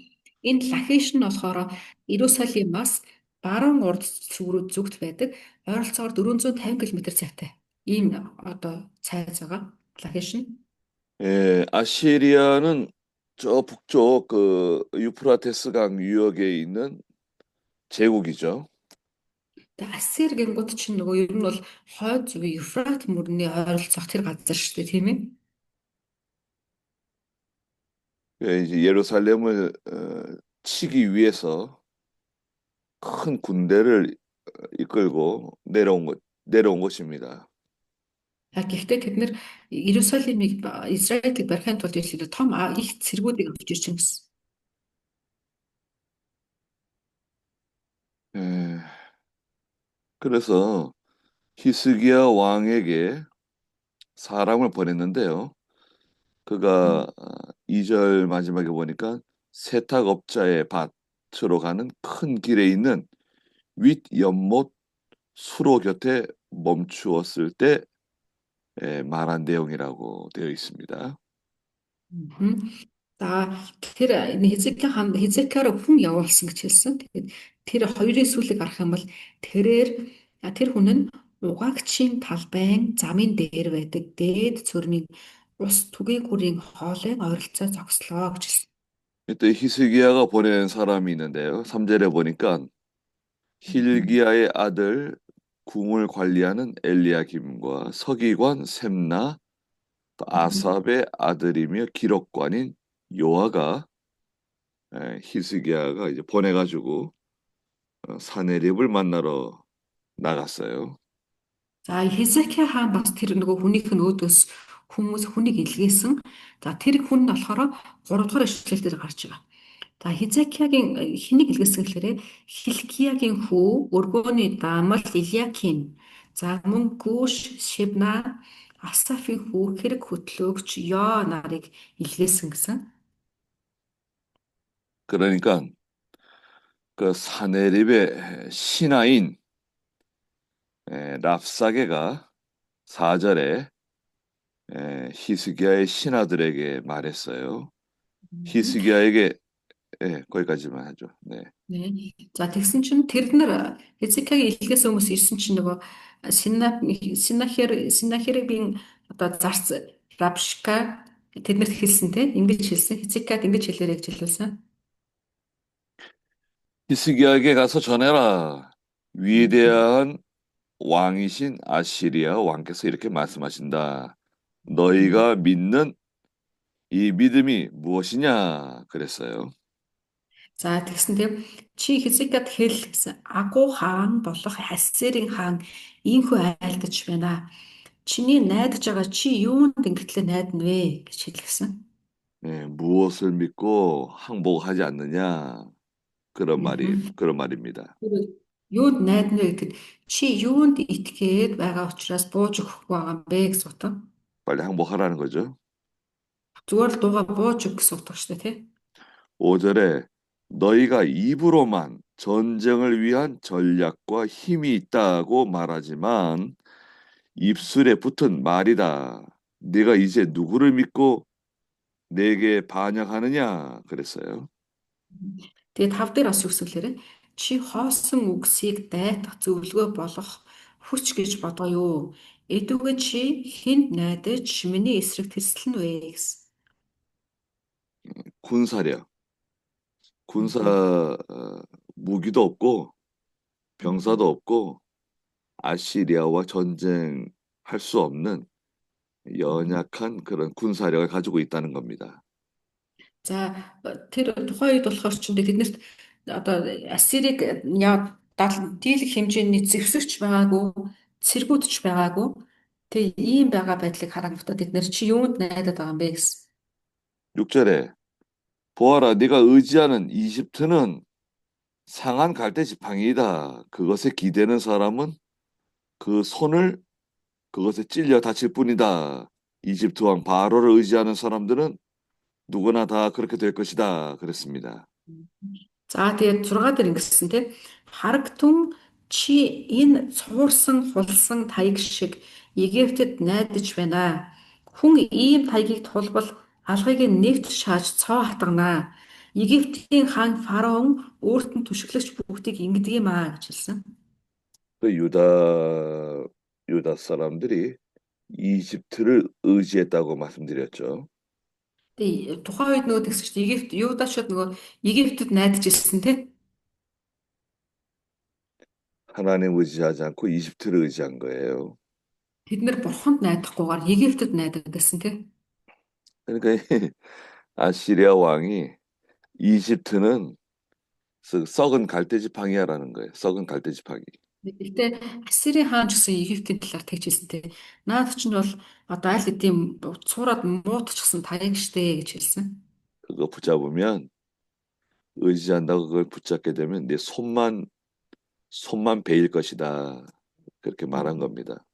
Энэ Лахиш нь болохоор Иерусалимаас баруун урд зүг зүгт байдаг. Ойролцоогоор 450 км цайтай. Ийм одоо цайз байгаа. Лахиш нь. 예, 아시리아는 저 북쪽 그 유프라테스 강 유역에 있는 제국이죠. Тэгээ Ассир гингууд чинь нөгөө ер нь бол хойд зүг Евфрат мөрний ойролцоох тэр газар шүү дээ, тийм ээ. 예, 이제 예루살렘을 치기 위해서 큰 군대를 이끌고 내려온 것입니다. Гэхдээ тэд нэр Иерусалимыг Израилийг барихын тулд илүү том их цэргүүдийг авч ирсэн гэсэн. 예, 그래서 히스기야 왕에게 사람을 보냈는데요. 그가 2절 마지막에 보니까 세탁업자의 밭으로 가는 큰 길에 있는 윗 연못 수로 곁에 멈추었을 때 말한 내용이라고 되어 있습니다. Мгм. За тэр энэ Хизекиар хүн явуулсан гэж хэлсэн. Тэгээд тэр хоёрын сүлэг арах юм бол тэр хүн нь угаагчийн талбайн замын дээр байдаг дээд цөрмийн ус түгээгүүрийн хоолой ойролцоо зогслоо гэж хэлсэн. 이때 히스기야가 보낸 사람이 있는데요. 3절에 보니까 힐기야의 아들 궁을 관리하는 엘리야김과 서기관 셈나 또 아삽의 아들이며 기록관인 요아가 히스기야가 이제 보내가지고 사네립을 만나러 나갔어요. За Хизекия хаан бас тэр нөгөө хүнийх нь өөдөөс хүнийг илгээсэн. За тэр хүн нь болохоор 3 дугаар эшлэл дээр гарч байгаа. За Хизекиягийн хэнийг илгээсэн гэхээр Хилкиягийн хүү өргөөний даамал Илиаким. За мөн Гүш, Шибна, Асафийн хүү хэрэг хөтлөөгч Йоо нарыг илгээсэн гэсэн. 그러니까 그 사네립의 신하인 랍사게가 4절에 히스기야의 신하들에게 말했어요. 히스기야에게 거기까지만 하죠. 네. Нэ. За тэгсэн чинь тэр нар Хизекиягийн илгээс хүмүүс ирсэн чинь нөгөө Синахерибийн одоо зарц Рабшка тэднэрт хэлсэн те ингэж хэлсэн. Хизекияд ингэж хэлээрэй гэж хэлсэн. 히스기야에게 가서 전해라. 위대한 왕이신 아시리아 왕께서 이렇게 말씀하신다. 너희가 믿는 이 믿음이 무엇이냐 그랬어요. За тэгсэн тийм чи Хизекияд хэл гэсэн. Агуу хаан болох Ассирийн хаан ийхүү айлдаж байна. Чиний найдаж байгаа чи юунд ингэтлээ найдна вэ гэж хэлсэн. 무엇을 믿고 항복하지 않느냐 그런 말입니다. Юунд найдна вэ гэхэд чи юунд итгээд байгаа учраас бууж өгөхгүй байгаа юм бэ гэсэн утга. 빨리 항복하라는 거죠. Зүгээр л дууга бууж өг гэсэн утга шүү дээ тий. 5절에 너희가 입으로만 전쟁을 위한 전략과 힘이 있다고 말하지만 입술에 붙은 말이다. 네가 이제 누구를 믿고 내게 반역하느냐 그랬어요. Тэгээд 5 дээр бас үгсгэлээрээ чи хоосон үгсийг дайтах зөвлөгөө болох хүч гэж бодгоо юу? Эдүгээ чи хэнд найдаж миний эсрэг тэслэн вэ гэсэн. 군사력, 군사 무기도 없고 병사도 없고 아시리아와 전쟁할 수 없는 연약한 그런 군사력을 가지고 있다는 겁니다. За тэр тухайн үед болохоор ч тэднэрт одоо Ассирийг дийлэх хэмжээний зэвсэгч байгаагүй, цэргүүдч байгаагүй. Тэгээ ийм байгаа байдлыг харангуйтай тэднэр чи юунд найдаад байгаа юм бэ гэсэн. 6절에 보아라 네가 의지하는 이집트는 상한 갈대 지팡이이다. 그것에 기대는 사람은 그 손을 그것에 찔려 다칠 뿐이다. 이집트 왕 바로를 의지하는 사람들은 누구나 다 그렇게 될 것이다. 그랬습니다. За тэгээд 6 дээр ингэсэн те харагтун чи энэ цуурсан хулсан таяг шиг Египтэд найдаж байна. Хүн ийм таягийг тулбал алгыг нь нэгт шааж цоо хатганаа. Египтийн хаан фараон өөрт нь түшиглэгч бүгдийг ингэдэг юм аа гэж хэлсэн. 그 유다 사람들이 이집트를 의지했다고 말씀드렸죠. Тэгээ тухайн үед нөгөө тэгсэж Египт Юдашууд нөгөө Египтэд найдаж ирсэн тий. 하나님 의지하지 않고 이집트를 의지한 거예요. Тэд нэр бурханд найдахгүйгээр Египтэд найдаад байсан тий. 그러니까 이 아시리아 왕이 이집트는 썩은 갈대지팡이야라는 거예요. 썩은 갈대지팡이. Гэхдээ Ассирийн хаан ч гэсэн Египтийн талаар тэгж хэлсэн тий. Наад чинь бол одоо аль хэдийн цуураад муутчихсан таяг штэ гэж хэлсэн. 그거 붙잡으면 의지한다고 그걸 붙잡게 되면 내 손만 베일 것이다. 그렇게 말한 겁니다.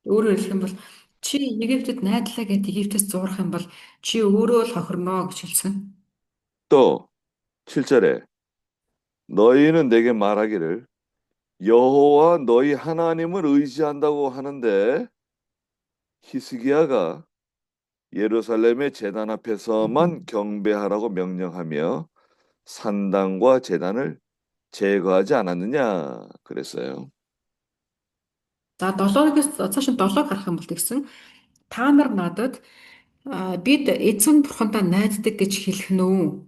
Өөрөөр хэлэх юм бол чи Египтэд найдлаа гэд Египтээс зурах юм бол чи өөрөө л хохирно гэж хэлсэн. 또 7절에 너희는 내게 말하기를 여호와 너희 하나님을 의지한다고 하는데 히스기야가 예루살렘의 제단 앞에서만 경배하라고 명령하며 산당과 제단을 제거하지 않았느냐 그랬어요. За 7-оос цааш нь 7 гарах юм бол тэгсэн. Та нар надад бид эзэн бурхандаа найддаг гэж хэлэх нь үү?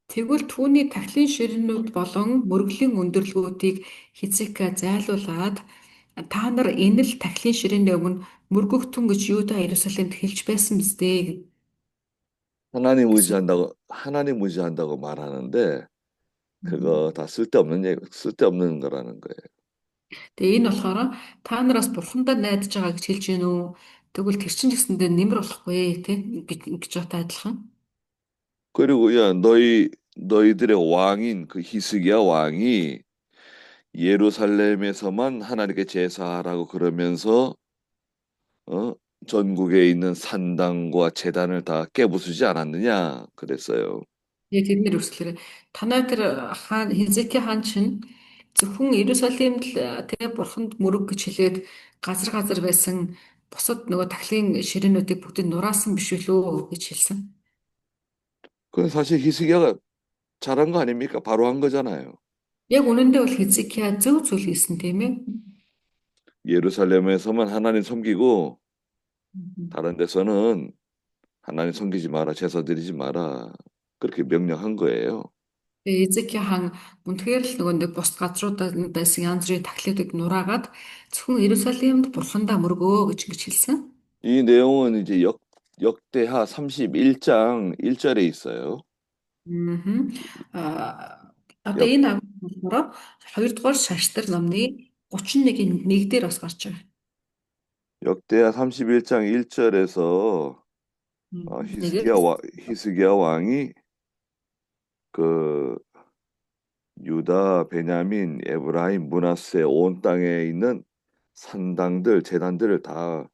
Тэгвэл түүний тахилын ширээнүүд болон мөргөлийн өндөрлгүүдийг Хизкия зайлуулад та нар энэ л тахилын ширээний өмнө мөргөгтөн гэж Юда Иерусалимд хэлж байсан биз дээ гэсэн. 하나님 의지한다고 말하는데 그거 다 쓸데없는 거라는 거예요. Тэгээ энэ болохоор та нараас бурхандаа найдаж байгаа гэж хэлж гэнэ үү? Тэгвэл тэр чинь гэсэндээ нэмэр болохгүй тий гэж бата адилхан. 그리고 야 너희들의 왕인 그 히스기야 왕이 예루살렘에서만 하나님께 제사하라고 그러면서 전국에 있는 산당과 제단을 다 깨부수지 않았느냐 그랬어요. Тэгээ тэд нэр өсгөлөөр танай тэр хаан Хизкия хаан чинь зөвхөн Иерусалимд л тэгээ бурханд мөрөг гэж хэлээд газар газар байсан бусад нөгөө тахилын ширээнүүдийг бүгдийг нураасан биш үлээ гэж хэлсэн. 그건 사실 히스기야가 잘한 거 아닙니까? 바로 한 거잖아요. Яг үнэндээ бол Хизкия зөв зүйл хийсэн тийм ээ. 예루살렘에서만 하나님 섬기고 다른 데서는 하나님 섬기지 마라, 제사 드리지 마라. 그렇게 명령한 거예요. Тэгээ Хизкия хаан үнэхээр л нөгөө нэг бус газруудад байсан янз бүрийн тахилуудыг нураагаад зөвхөн Иерусалимд бурхандаа мөргөө гэж хэлсэн. 이 내용은 이제 역대하 31장 1절에 있어요. Одоо энэ агуулгаар 2 дугаар шаштар номны 31-ийн 1 дээр бас гарч байгаа. 역대하 31장 1절에서 히스기야 왕이 그 유다, 베냐민, 에브라임, 므낫세 온 땅에 있는 산당들, 제단들을 다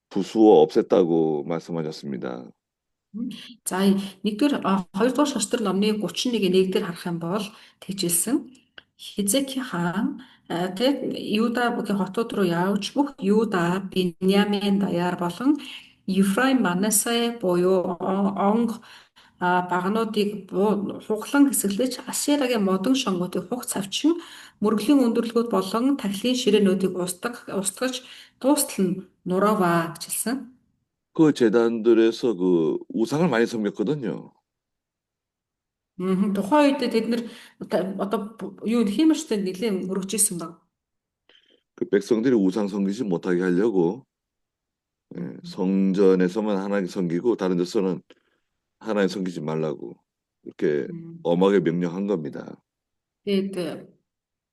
부수어 없앴다고 말씀하셨습니다. За нэгдүгээр 2 дугаар шаштар номны 31-ийн 1 дээр харах юм бол тэгжилсэн. Хизкия хаан тэг Юдагийн хотууд руу явж бүх Юда, Беньямин даяар болон Ефраим, Манасе буюу онг багнуудыг хуглан хэсэглэж Ассирагийн модон шонгуудыг хугц авчин мөргөлийн өндөрлгүүд болон тахилын ширээнүүдийг устгаж дуустал нь нурааваа гэж хэлсэн. 그 제단들에서 그 우상을 많이 섬겼거든요. Тухайн үед тэд нэр одоо юу хиймэрчтэй нэлээд мөргөж исэн баг. 그 백성들이 우상 섬기지 못하게 하려고 성전에서만 하나님 섬기고 다른 데서는 하나님 섬기지 말라고 이렇게 엄하게 명령한 겁니다. Тэгээд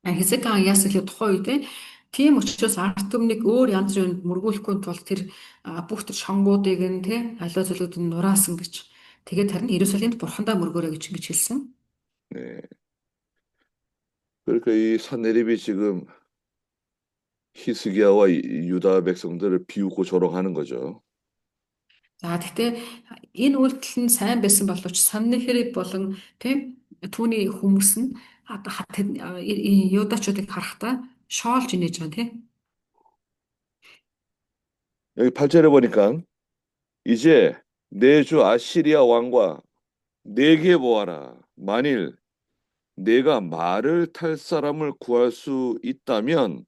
Хизкия яасан гэхээр тухайн үед тийм учраас ард түмнийг өөр янз бүрийн мөргүүлэхгүй тул тэр бүх тэр шонгуудыг нь тий аливаа зүйлүүд нь нураасан гэж. Тэгээд харин Иерусалимд бурхандаа мөргөөрэй гэж ингэж хэлсэн. 네. 그러니까 이 산헤립이 지금 히스기야와 유다 백성들을 비웃고 조롱하는 거죠. За гэхдээ энэ үйлдэл нь сайн байсан боловч Саннихериб болон тийм түүний хүмүүс нь одоо юудачуудыг харахтаа шоолж инээж байгаа тийм. 여기 8절에 보니까 이제 내 주 아시리아 왕과 내게 보아라. 만일 내가 말을 탈 사람을 구할 수 있다면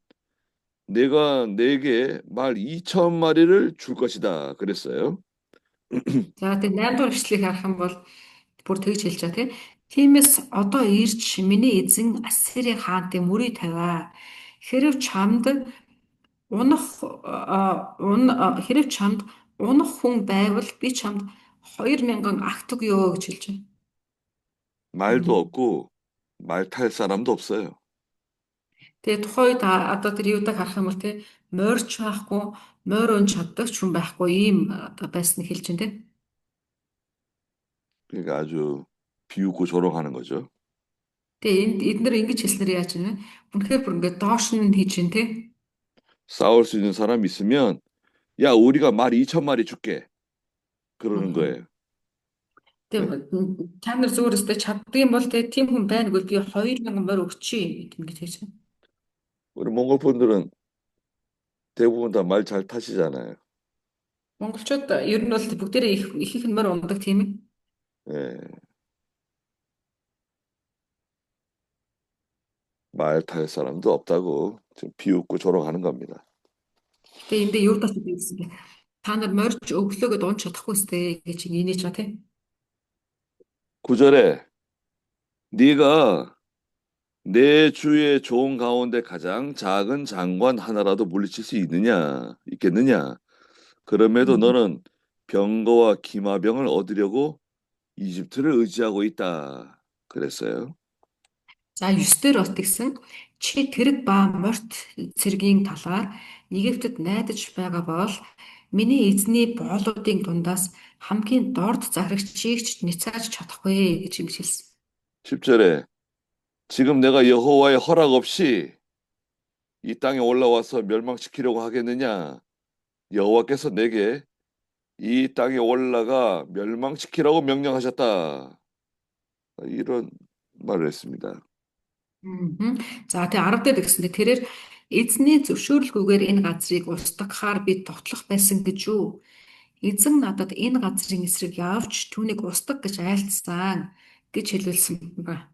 내가 내게 말 2천 마리를 줄 것이다. 그랬어요. За тэгээд 8 дугаар эшлэгийг харах юм бол бүр тэгж хэлж байгаа тийм. Тиймээс одоо ирж миний эзэн Ассири хаантын мөрийг тавиа. Хэрв чамд унах хэрв чамд унах хүн байвал би чамд 2000 агт өгье гэж хэлж байна. 말도 없고 말 탈 사람도 없어요. Тэгээ тухайд одоо тэр юудаг харах юм бол тийм морьч байхгүй, морь ун чаддаг ч хүн байхгүй ийм одоо байсныг хэлж байна тийм. 그러니까 아주 비웃고 조롱하는 거죠. Тэгээ эднэр ингэж хэлснээр яаж байна вэ? Үнэхээр бүр ингээд доош нь хийж байна тийм. 싸울 수 있는 사람 있으면 야, 우리가 말 2천 마리 줄게. 그러는 거예요. Тэгээ та нар зүгээр өстэй чаддаг юм бол тийм хүн байна гэвэл би 2000 морь өгчий ингэж хэлж байна. 우리 몽골 분들은 대부분 다 말 잘 타시잖아요. Монголчууд ер нь бол бүгдээрээ их морь ундаг тийм ээ. 예. 말 탈 사람도 없다고 지금 비웃고 조롱하는 겁니다. Тэгээ эндээ юу даа гэсэн бэ? Та нар морьч өглөөгөө унж чадахгүй сте гэж инээж байгаа тийм. 9절에 네가 내 주의 종 가운데 가장 작은 장관 하나라도 물리칠 수 있겠느냐? 그럼에도 너는 병거와 기마병을 얻으려고 이집트를 의지하고 있다. 그랬어요. За 9 дээр бат гисэн чи тэрэг ба морт цэргийн талаар Египтэд найдаж байгаа бол миний эзний боолуудын дундаас хамгийн дорд захирагчийг ч няцааж чадахгүй гэж юм хэлсэн. 10절에 지금 내가 여호와의 허락 없이 이 땅에 올라와서 멸망시키려고 하겠느냐? 여호와께서 내게 이 땅에 올라가 멸망시키라고 명령하셨다. 이런 말을 했습니다. За тэгээ 10 дээр гэсэндээ тэрээр эзний зөвшөөрлгүйгээр энэ газрыг устгахаар би тотлох байсан гэж юу? Эзэн надад энэ газрын эсрэг явж түүнийг устгах гэж айлцсан гэж хэлүүлсэн байна.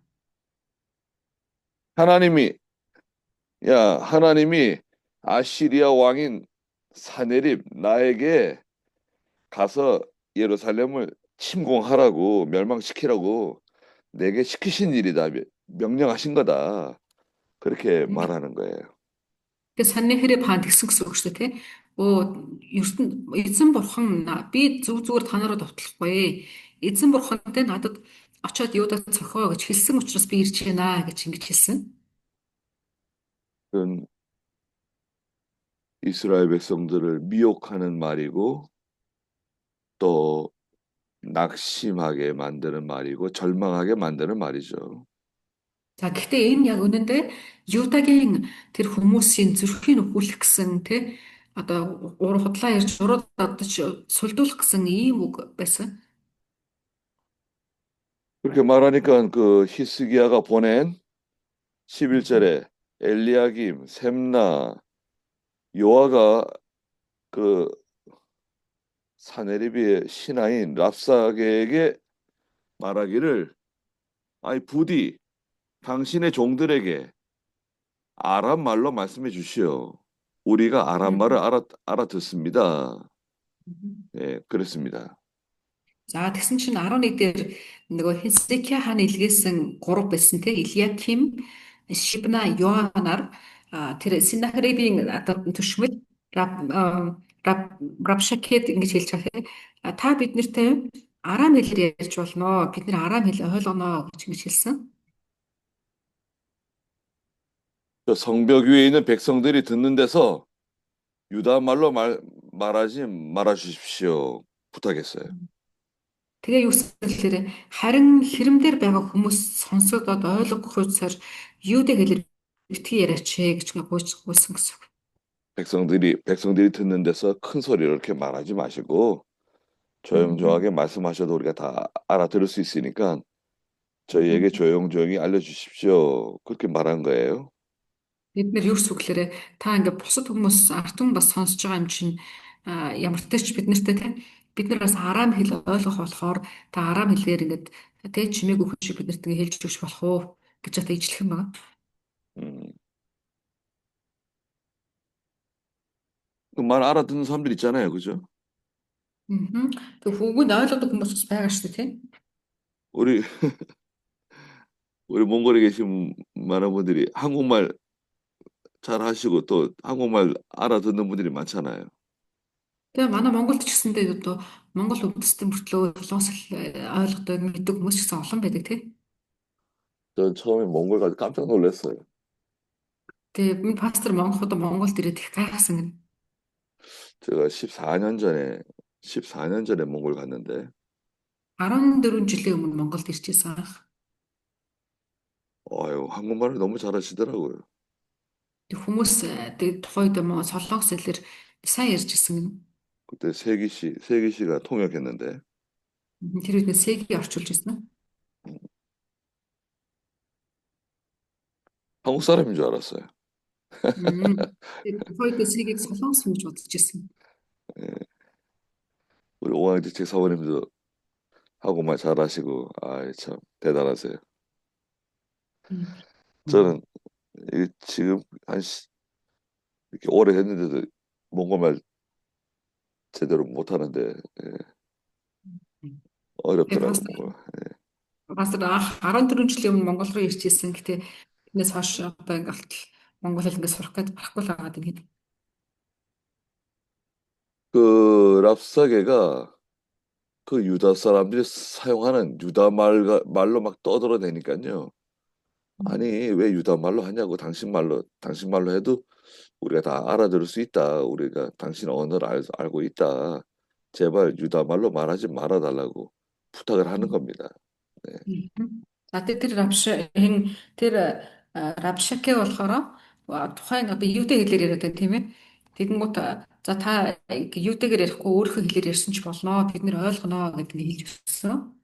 하나님이 아시리아 왕인 사네립 나에게 가서 예루살렘을 침공하라고 멸망시키라고 내게 시키신 일이다. 명령하신 거다. 그렇게 말하는 거예요. Тэгээ санны хэрэг хаан тэгсэн гэсэн үг шүү дээ тий. Эзэн бурхан би зүгээр танараа довтлохгүй. Эзэн бурхантай надад очиод юудаа цохоо гэж хэлсэн учраас би ирж байна гэж ингэж хэлсэн. 그건 이스라엘 백성들을 미혹하는 말이고 또 낙심하게 만드는 말이고 절망하게 만드는 말이죠. За гэхдээ энэ яг үнэндээ Юдагийн тэр хүмүүсийн зүрхийг нөхүүлэх гэсэн тий одоо худлаа ярьж урууд дадаж сулдуулах гэсэн ийм үг байсан. 그렇게 말하니까 그 히스기야가 보낸 11절에 엘리야김, 셈나, 요아가 그 사네립의 신하인 랍사게에게 말하기를 아니 부디 당신의 종들에게 아람 말로 말씀해 주시오. 우리가 아람 말을 알아듣습니다. 예, 그렇습니다. За тэгсэн чинь 11 дээр нөгөө Хизкия хааны илгээсэн 3 байсан те Илиаким, Шибна, Йоанар тэр Синахрибийн одоо төшмөл Рабшакет ингэж хэлж байгаа те та бид нартай арам хэлээр ярьж болно. Бид нэр арам хэл ойлгоно гэж ингэж хэлсэн. 저 성벽 위에 있는 백성들이 듣는 데서 유다 말로 말하지 말아 주십시오. 부탁했어요. Тэгээ юу гэхээр харин хэрэмдэр байгаа хүмүүс сонсогдоод ойлгох хуйцаар юудэ хэлэр битгий яриач гэж гуйсан гэсэн. 백성들이 듣는 데서 큰 소리로 이렇게 말하지 마시고 조용조용하게 말씀하셔도 우리가 다 알아들을 수 있으니까 저희에게 조용조용히 알려주십시오. 그렇게 말한 거예요. Бид нэр юу гэсэн үг гэхээр та ингээд бусад хүмүүс ард түмэн бас сонсож байгаа юм чинь ямар ч тач бид нартэй те бид нар бас араам хэл ойлгох болохоор та араам хэлээр ингээд тэ чимээгүй хүн шиг бид нарт ингээд хэлж өгч болох уу гэж одоо ижлэх юм байна. 음, 그 말 알아듣는 사람들 있잖아요, 그죠? Тэг хүүгэнд ойлгодог хүмүүс бас байгаа шүү дээ тийм. 우리 우리 몽골에 계신 많은 분들이 한국말 잘 하시고 또 한국말 알아듣는 분들이 많잖아요. Тэгээ манай Монголд ч гэсэндээ одоо Монгол үндэстэн мөртлөө солонгос ойлгодог мэддэг хүмүүс ч гэсэн олон байдаг тийм. 전 처음에 몽골 가서 깜짝 놀랐어요. Тэгээ минь пастор Монголд ирээд их гайхасан гэнэ. 제가 14년 전에 몽골 갔는데, 14 жилийн өмнө Монголд ирчихсэн анх. 한국말을 너무 잘하시더라고요. Тэг хүмүүс тэг тухайд солонгос хэлээр сайн ярьж ирсэн гэнэ. 그때 세기 씨가 통역했는데, Тэр үед Сэгийг орчуулж ирсэн нь. 한국 사람인 줄 알았어요. Тэр тухайд Сэгийг солонгос хүн гэж бодож ирсэн. 예, 우리 오광택 사모님도 한국말 잘하시고, 참 대단하세요. 저는 지금 이렇게 오래 됐는데도 몽골말 제대로 못하는데, 어렵더라고요. 몽골. Бас 14 жилийн өмнө Монгол руу ирж ирсэн. Гэтэ энэс хойш одоо ингээд Монгол хэл ингээд сурах гэж барахгүй л байгаа гэдэг. 그 랍사게가 그 유다 사람들이 사용하는 유다 말로 막 떠들어대니까요. 아니, 왜 유다 말로 하냐고, 당신 말로 해도 우리가 다 알아들을 수 있다. 우리가 당신 언어를 알고 있다. 제발 유다 말로 말하지 말아달라고 부탁을 하는 겁니다. 네. За тэр рабшаке болохоор тухайн одоо юудэ хэлээр яриад байна тийм ээ. Тэгэнгუთ за та юудэгээр ярихгүй өөрийнхөө хэлээр ярьсан ч болно. Бид нэр ойлгоно гэдэг нь хэлж өгсөн.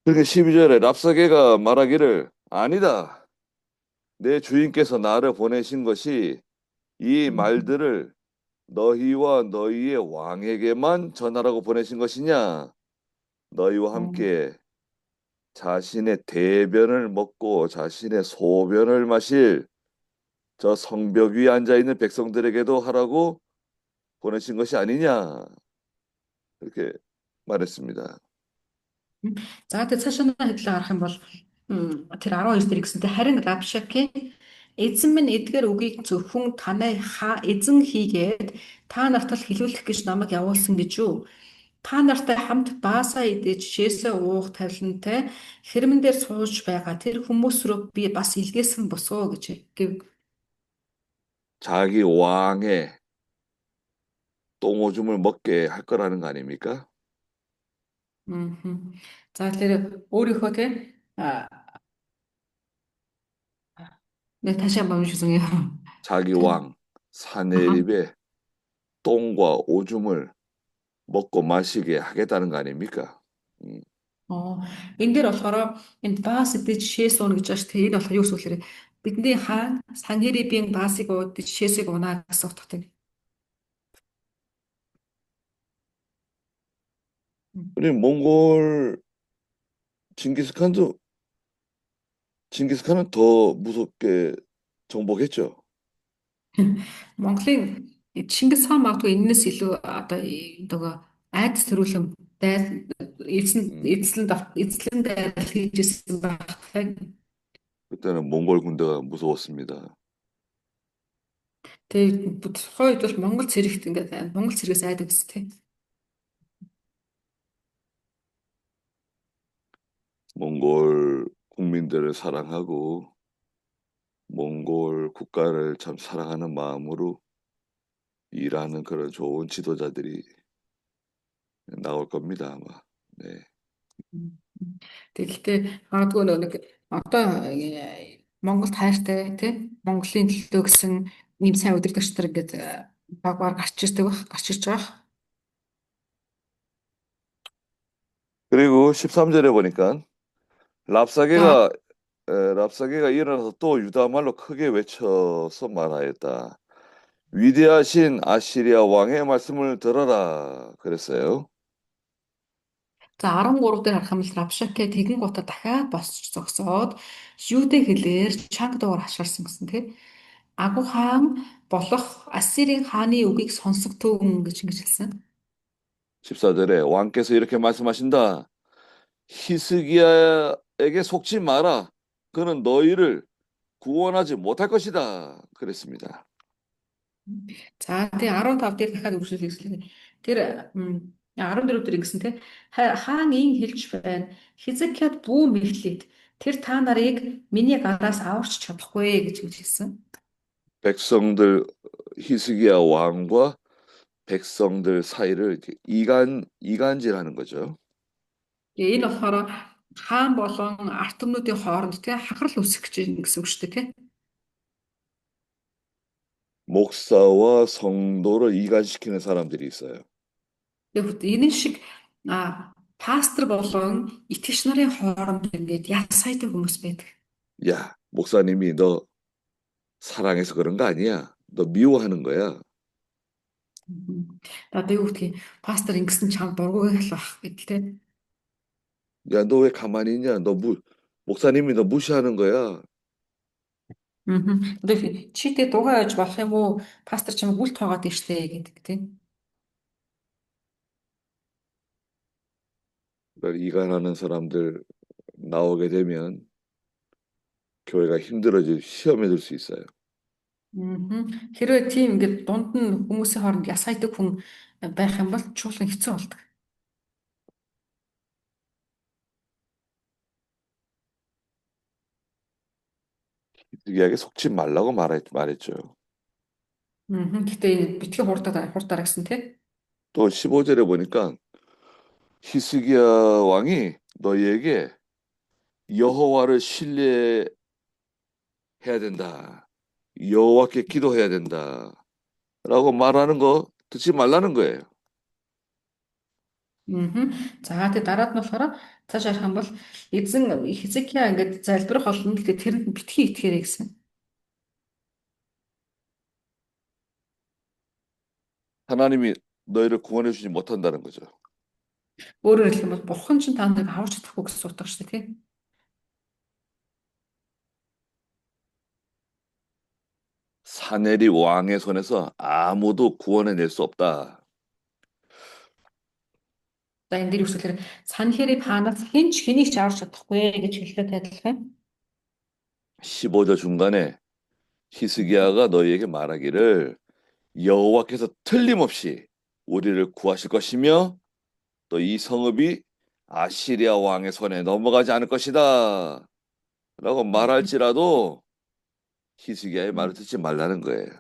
그러니까 12절에 랍사게가 말하기를 아니다. 내 주인께서 나를 보내신 것이 이 말들을 너희와 너희의 왕에게만 전하라고 보내신 것이냐? 너희와 함께 자신의 대변을 먹고 자신의 소변을 마실 저 성벽 위에 앉아 있는 백성들에게도 하라고 보내신 것이 아니냐? 이렇게 말했습니다. За тэгээ цаашаа хэдлээ харах юм бол тэр 12 дээр гэсэнтэй харин Рабшаке эзэн минь эдгээр үгийг зөвхөн танай эзэн хийгээд та нарт л хэлүүлэх гэж намайг явуулсан гэж юу? Та нартай хамт баасаа идэж шээсээ уух тавилантай хэрмэн дээр сууж байгаа тэр хүмүүс рүү би бас илгээсэн босоо гэж гэв. 자기 왕의 똥오줌을 먹게 할 거라는 거 아닙니까? За тэр өөрийнхөө те 다시 한번 죄송해요. 자기 왕 사내립의 똥과 오줌을 먹고 마시게 하겠다는 거 아닙니까? Энэ дээр болохоор энд баас идэж шээс ууна гэж байна шүү дээ. Энэ болохоор юу гэхээр бидний хаан Санхерибийн баасыг уудаж шээсийг унаа гэсэн утгатай. 우리 몽골 징기스칸은 더 무섭게 정복했죠. Монголын Чингис хаан магадгүй энэс илүү одоо нөгөө айдас төрүүлэн эзлэн дайрал хийжсэн байх. 그때는 몽골 군대가 무서웠습니다. Тэгээд тухайн үед бол Монгол цэрэгт ингээд Монгол цэрэгээс айдаг гэсэн тийм. 몽골 국민들을 사랑하고 몽골 국가를 참 사랑하는 마음으로 일하는 그런 좋은 지도자들이 나올 겁니다, 아마. 네. Тэгэхдээ магадгүй нэг одоо Монголд хайртай тийм Монголын төлөө гэсэн ийм сайн удирдагч нар ингээд багаар гарч ирж байгаа. 그리고 13절에 보니까 랍사게가 랍사게가 일어나서 또 유다 말로 크게 외쳐서 말하였다. 위대하신 아시리아 왕의 말씀을 들어라 그랬어요. За 13 дээр харах юм бол Равшаке тэгэн гутаа дахиад босч зогсоод Юдэ хэлээр чанга дуугаар хашгирсан гэсэн тийм. Агу хаан болох Ассирийн хааны үгийг сонсогдсон гэж ингэж хэлсэн. 14절에 왕께서 이렇게 말씀하신다. 히스기야에게 속지 마라. 그는 너희를 구원하지 못할 것이다. 그랬습니다. За тэгээ 15 дээр дахиад үргэлжлүүлсэн. Тэр 14 дээр ингэсэн тийм. Хаан ийн хэлж байна. Хизекияд бүү мэхлээд тэр та нарыг миний гараас аварч чадахгүй гэж хэлсэн. 백성들 히스기야 왕과 백성들 사이를 이간질하는 거죠. Тэгээ энэ болохоор хаан болон ард түмнүүдийн хооронд тэгээ хахрал үүсэх гэж байна гэсэн үг шүү дээ тийм. 목사와 성도를 이간시키는 사람들이 있어요. Тэгээд энэ шиг пастор болон итгэгч нарын хооронд ингээд ясайдаг хүмүүс байдаг. 야, 목사님이 너 사랑해서 그런 거 아니야. 너 미워하는 거야. Одоо юу гэдгийг пастор ингэсэн чам дургүй л бах гэдэг тийм. 야, 너 왜 가만히 있냐? 목사님이 너 무시하는 거야. Одоо чи тэг дугаа яаж болох юм уу? Пастор чамайг үл тоогаад ирштэ гэдэг тийм. 그걸 이간하는 사람들 나오게 되면 교회가 힘들어질 시험에 들 수 있어요. Хэрвээ тийм ингээд дунд нь хүмүүсийн хооронд ясайдаг хүн байх юм бол чуулган хэцүү болдог. 히스기야에게 속지 말라고 말했죠. Гэтэ битгий хурдаараа гэсэн тийм. 또 15절에 보니까 히스기야 왕이 너희에게 여호와를 신뢰해야 된다. 여호와께 기도해야 된다. 라고 말하는 거 듣지 말라는 거예요. За тэгээ дараад нь болохоор цааш харах юм бол эзэн Хизекия ингээд залбирах болно. Гэтэ тэрэнд битгий итгээрэй гэсэн. 하나님이 너희를 구원해 주지 못한다는 거죠. Өөрөөр хэлэх юм бол бурхан ч та нарыг аварч чадахгүй гэсэн утга шүү дээ тийм. 사내리 왕의 손에서 아무도 구원해낼 수 없다. За энэ дээр үсгэлэр Санхериб хаанаас хэн ч хэнийг ч аварч чадахгүй гэж хэлдэг адилхан. 15절 중간에 히스기야가 너희에게 말하기를 여호와께서 틀림없이 우리를 구하실 것이며 또 이 성읍이 아시리아 왕의 손에 넘어가지 않을 것이다. 라고 말할지라도 히스기야의 말을 듣지 말라는 거예요.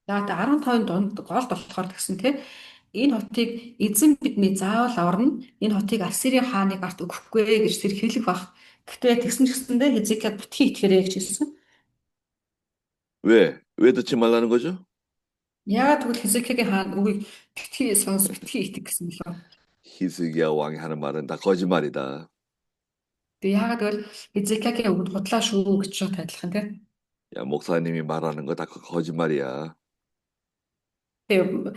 За тэгээ 15-ын донд гол болохоор тэгсэн тийм. Энэ хотыг эзэн бидний заавал аварна. Энэ хотыг Ассирийн хааны гарт өгөхгүй гэж тэр хэлэх бах. Гэтэ тэгсэн ч гэсэндээ Хизекияд битгий итгээрэй гэж хэлсэн. 왜? 왜 듣지 말라는 거죠? Яагаад тэгвэл Хизекиягийн хаан үгийг битгий сонс битгий итэх гэсэн бэлээ. 히스기야 왕이 하는 말은 다 거짓말이다. Тэгээ яагаад тэгвэл Хизекиягийн үгэнд худлаа шүү гэж адилхан тийм. 야, 목사님이 말하는 거 다 거짓말이야. Тэгээ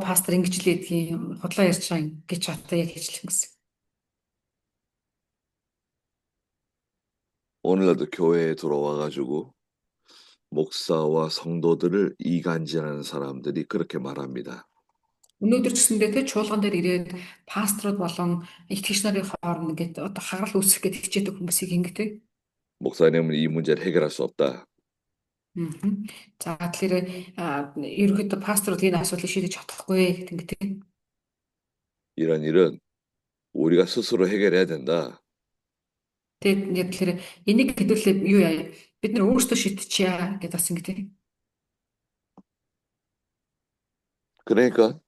пастор ингэж л гэдгийг худлаа ярьж байгаа гэж одоо яг хэлсэн гэсэн. 오늘날도 교회에 들어와가지고 목사와 성도들을 이간질하는 사람들이 그렇게 말합니다. Өнөөдөр ч гэсэндээ тэ чуулган дээр ирээд пасторууд болон итгэгч нарын хооронд ингээд одоо хагарал үүсгэх гэж хичээдэг хүмүүсийг ингэдэг. 목사님은 이 문제를 해결할 수 없다. За тэгэхээр ерөнхийдөө пасторууд энэ асуудлыг шийдэж чадахгүй гэдэг. 이런 일은 우리가 스스로 해결해야 된다. Тэгэхээр энийг хэдүүлээ юу яа? Бид нар өөрсдөө шийдчихье гэдэг бас ингэдэг. 그러니까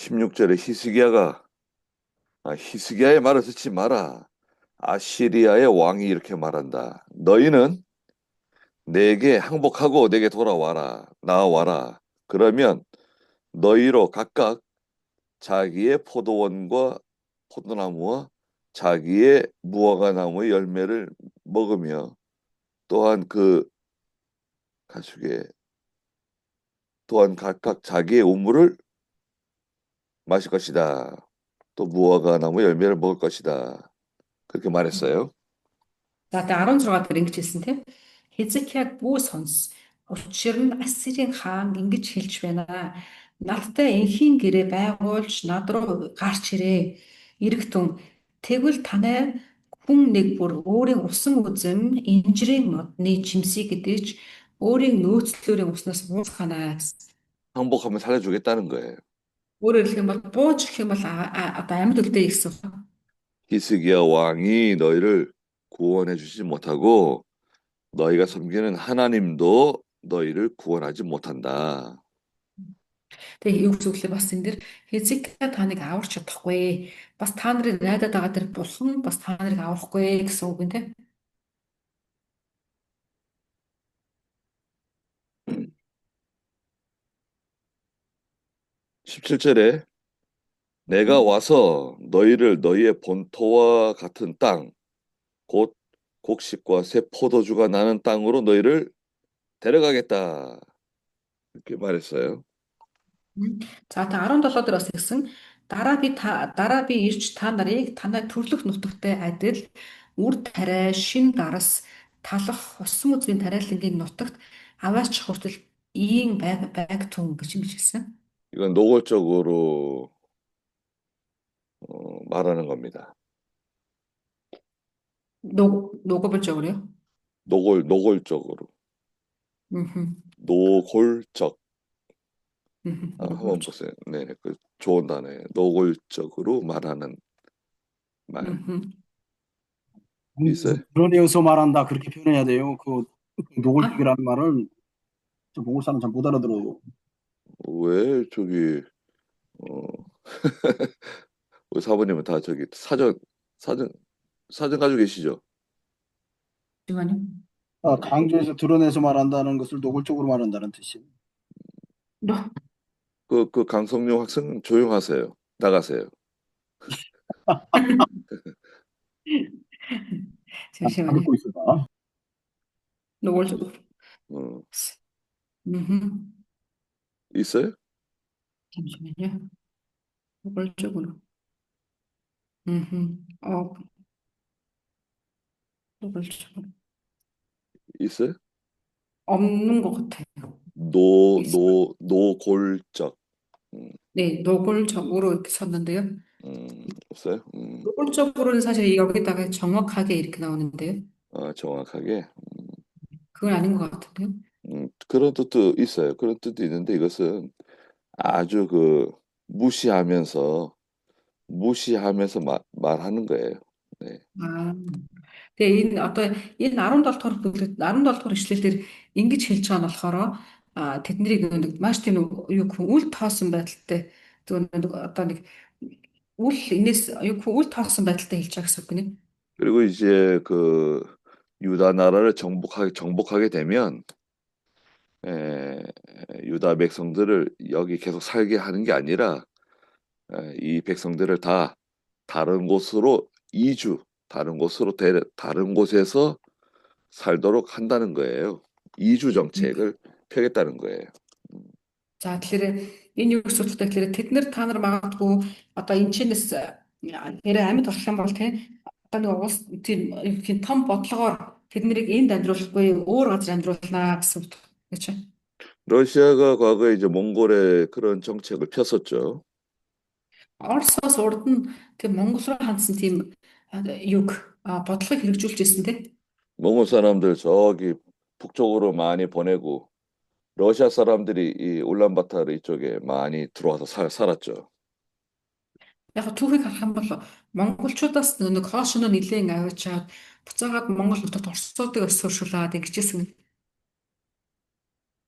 16절에 히스기야의 말을 듣지 마라. 아시리아의 왕이 이렇게 말한다. 너희는 내게 항복하고 내게 나와라. 그러면 너희로 각각 자기의 포도원과 포도나무와 자기의 무화과 나무의 열매를 먹으며 또한 그 가축에 또한 각각 자기의 우물을 마실 것이다. 또 무화과 나무 열매를 먹을 것이다. 그렇게 말했어요. За тэгээ 16 дээр ингэж хэлсэн тийм. Хизкияг бүү сонс. Учир нь Ассирийн хаан ингэж хэлж байна. Надтай энхийн гэрээ байгуулж над руу гарч ирээ. Иргэдэн тэгвэл танай хүн нэг бүр өөрийн усан үзэм инжирийн модны жимсийг гэдэж өөрийн нөөцлөрийн уснаас уусгаханаа гэсэн. 항복하면 살려주겠다는 거예요. Өөрөөр хэлэх юм бол бууж гэх юм бол одоо амьд үлдээ гэсэн. 히스기야 왕이 너희를 구원해 주지 못하고 너희가 섬기는 하나님도 너희를 구원하지 못한다. Тэгээ юу гэвэл бас энэ дэр Хизкия таныг аварч чадахгүй. Бас та нарыг найдаад байгаа тэр бурхан бас та нарыг аврахгүй гэсэн үг юм тийм. 17절에 내가 와서 너희를 너희의 본토와 같은 땅, 곧 곡식과 새 포도주가 나는 땅으로 너희를 데려가겠다. 이렇게 말했어요. За та 17 дээр бас гэсэн дараа би ирж та нарыг танай төрлөх нутагтай адил үр тариа шин дарас талах усан үзмийн тариалангийн нутагт аваач хүртэл ийм байг тун гэж хэлсэн. 이건 노골적으로 말하는 겁니다. 녹업을 적으래요. 노골적으로. 노골적. 한번 보세요. 네, 그 좋은 단어예요. 노골적으로 말하는 말. 있어요? 드러내어서 말한다 그렇게 표현해야 돼요. 그 노골적이라는 말은 저 몽골 사람 잘 못 알아들어요. 왜 저기 우리 사부님은 다 저기 사전 가지고 계시죠? 잠시만요. 강조해서 드러내서 말한다는 것을 노골적으로 말한다는 뜻이에요. 그 강성용 학생 조용하세요. 나가세요. 잠시만요. 듣고 있어봐. 노골적으로. 있어요? 잠시만요. 노골적으로. 노골적으로. 있어요? 없는 것 같아요. 노골적. 네, 노골적으로 이렇게 썼는데요. 없어요? 노골적으로는 사실 여기다가 정확하게 이렇게 나오는데요. 정확하게. 그건 아닌 것 같은데요. 그런 뜻도 있어요. 그런 뜻도 있는데 이것은 아주 무시하면서 말하는 거예요. 네. Тэгээ энэ одоо энэ 17 дугаар ишлэл дээр ингэж хэлж байгаа нь болохоор тэднийг нэг маш тийм үл тоосон байдалтай одоо нэг үл тоосон байдалтай хэлж байгаа гэсэн үг нэ. 그리고 이제 그 유다 나라를 정복하게 되면 유다 백성들을 여기 계속 살게 하는 게 아니라 이 백성들을 다 다른 곳으로 다른 곳에서 살도록 한다는 거예요. 이주 정책을 펴겠다는 거예요. За тэгэхээр энэ юу гэсэн утгатай гэхээр тэд нэр та нар магадгүй одоо энэ чинээс нэрээ амьд болох юм бол тийм одоо нэг улс тийм том бодлогоор тэднийг энд амьдруулахгүй өөр газар амьдруулнаа гэсэн үг гэж байна. 러시아가 과거에 이제 몽골에 그런 정책을 폈었죠. Оросоос урд нь тийм Монгол руу хандсан тийм бодлогыг хэрэгжүүлж ирсэн тийм. 몽골 사람들 저기 북쪽으로 많이 보내고 러시아 사람들이 이 울란바타르 이쪽에 많이 들어와서 살았죠. Яг түүхийг харах юм бол монголчуудаас нэг хойш нь нэлээд аваачаад буцаагаад Монгол нутагт орсуудыг өсвөршүүлээд ингэжсэн.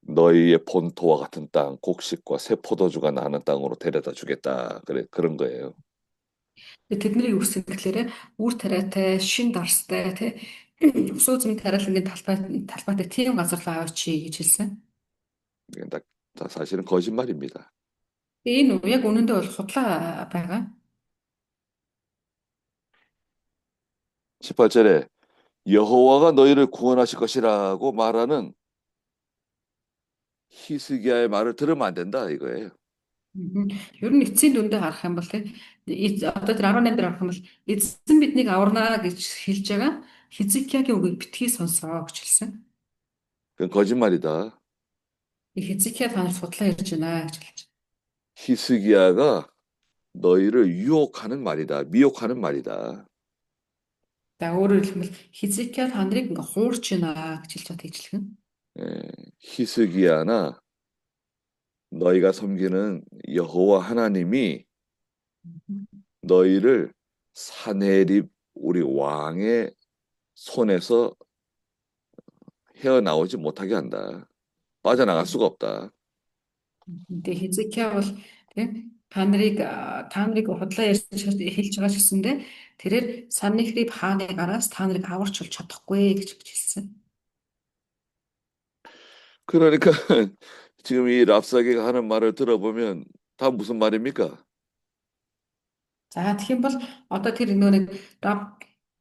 너희의 본토와 같은 땅, 곡식과 새 포도주가 나는 땅으로 데려다 주겠다. 그런 거예요. Тэднийг юу гэсэн гэхээр үр тариатай, шин дарстай, өсөө зам тариалангийн талбайтай тийм газар руу авчий гэж хэлсэн. 다 사실은 거짓말입니다. Энэ яг үнэндээ бол худлаа байгаа. 18절에 여호와가 너희를 구원하실 것이라고 말하는 히스기야의 말을 들으면 안 된다 이거예요. Мгм. Ер нь эцсийн дүндээ харах юм бол одоо тэр 18 дээр харах юм бол эзэн биднийг аварнаа гэж хэлж байгаа. Хизкиягийн үгийг битгий сонсоо гэж хэлсэн. 그건 거짓말이다. Хизкия танаас худлаа ярьж байна гэж хэлж. 히스기야가 너희를 유혹하는 말이다. 미혹하는 말이다. За өөрөөр хэлбэл Хизкия та нарыг ингээ хуурч байна гэж хэлж байгаа тийчлэн. 예, 히스기야나 너희가 섬기는 여호와 하나님이 너희를 사내립 우리 왕의 손에서 헤어나오지 못하게 한다. 빠져나갈 수가 없다. Тэгээ Хизкия бол тийм та нарыг худлаа ярьж хэлж байгаа ч гэсэндэ тэрээр Саннихриб хааны гараас та нарыг аварч болж чадахгүй гэж хэлсэн. 그러니까 지금 이 랍사게가 하는 말을 들어보면 다 무슨 말입니까? За тэгэх юм бол одоо тэр нэг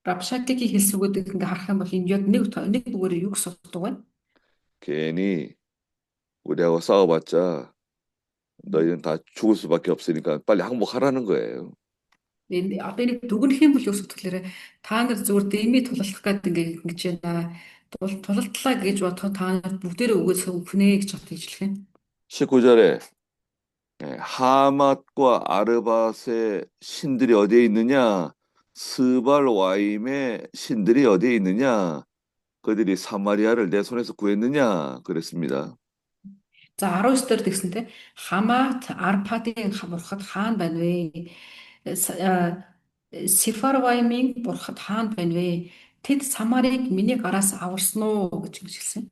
Рабшакигийн хэлсвгүүдийг ингээ харах юм бол энэ яг нэг бүгээр юу гэж суддаг вэ? 괜히 우리하고 싸워봤자 너희는 다 죽을 수밖에 없으니까 빨리 항복하라는 거예요. Энэ одоо нэг дүгнэх юм бол юу гэхээр та нар зүгээр дэмий тулалдах гэдэг ингээ ингэж байна. Тулалдлаа гэж бодоход та нар бүгдээрээ өгөөс өгнө гэж бодож хэлэх юм. 19절에 하맛과 아르밧의 신들이 어디에 있느냐? 스발 와임의 신들이 어디에 있느냐? 그들이 사마리아를 내 손에서 구했느냐? 그랬습니다. За 19 дээр тэгсэнтэй Хамат Арпадын бурхад хаана байна вэ? Сефарваймын бурхад хаана байна вэ? Тэд Самарыг миний гараас аварсан уу гэж хэлсэн.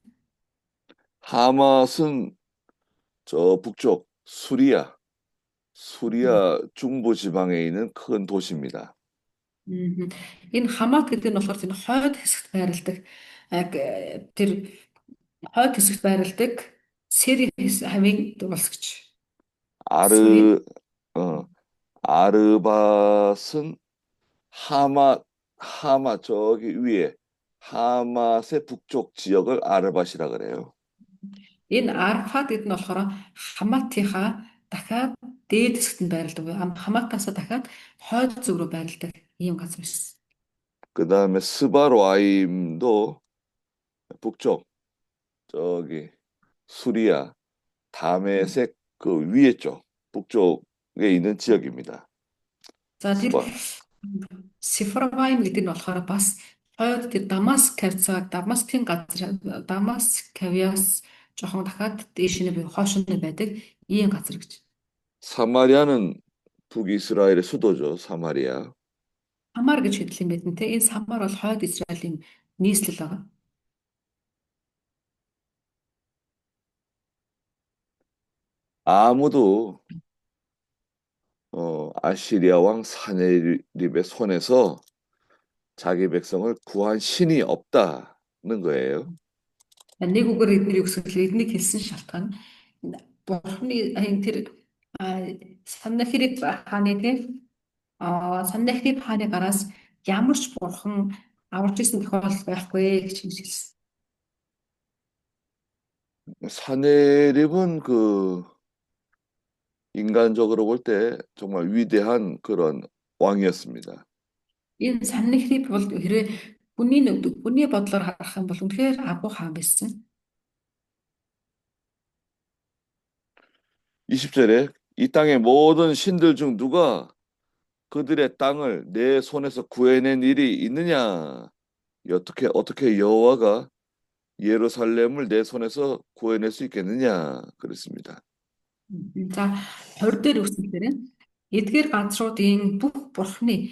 하맛은 저 북쪽 수리아 중부 지방에 있는 큰 도시입니다. Энэ Хамат гэдэг нь болохоор тэр хойд хэсэгт байрладаг яг тэр хойд хэсэгт байрладаг Сери хавийн улс гэж. Сүри. 아르 어, 아르밧은 하맛 저기 위에 하맛의 북쪽 지역을 아르밧이라 그래요. Энэ Арфад гэдэг нь болохоор Хаматынхаа дахиад дээд хэсэгт нь байрладаг. Хаматаасаа дахиад хойд зүг рүү байрладаг ийм газар байсан. 그 다음에 스바로아임도 북쪽 저기 수리아 다메섹 그 위에 쪽 북쪽에 있는 지역입니다. За тэр 스바 Сефарвайм гэдэг нь болохоор бас хойд тэр Дамаскын газар Дамаскавиас жоохон дахиад дээш нь хойш нь байдаг ийм газар гэж. 사마리아는 북이스라엘의 수도죠. 사마리아. Самар гэж хэдэл юм байна те. Энэ Самар бол хойд Израилийн нийслэл байгаа. 아무도 아시리아 왕 사네립의 손에서 자기 백성을 구한 신이 없다는 거예요. Нэг үгээр эдний өсгөл эднийг хэлсэн шалтгаан нь Бурхны тэр Саннахириб хааны тийм Саннахириб хааны гараас ямар ч бурхан аварч исэн тохиолдол байхгүй гэж хэлсэн. 사네립은 그 인간적으로 볼 때 정말 위대한 그런 왕이었습니다. Энэ Саннахириб бол хэрвээ хүний бодлоор харах юм бол үнэхээр агуу хаан байсан. 20절에 이 땅의 모든 신들 중 누가 그들의 땅을 내 손에서 구해낸 일이 있느냐? 어떻게 여호와가 예루살렘을 내 손에서 구해낼 수 있겠느냐? 그랬습니다. За 20 дээр үсэлээр эдгээр газруудын бүх бурхны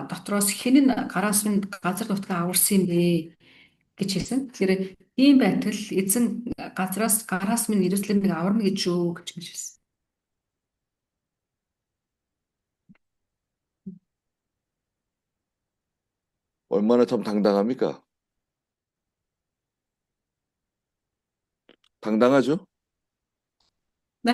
дотроос хэн нь гараас минь газар нутгаа аварсан юм бэ гэж хэлсэн. Тэгэхээр ийм байтал эзэн гараас минь Иерусалимыг аварна гэж юу гэж хэлсэн. 얼마나 참 당당합니까? 당당하죠? 네.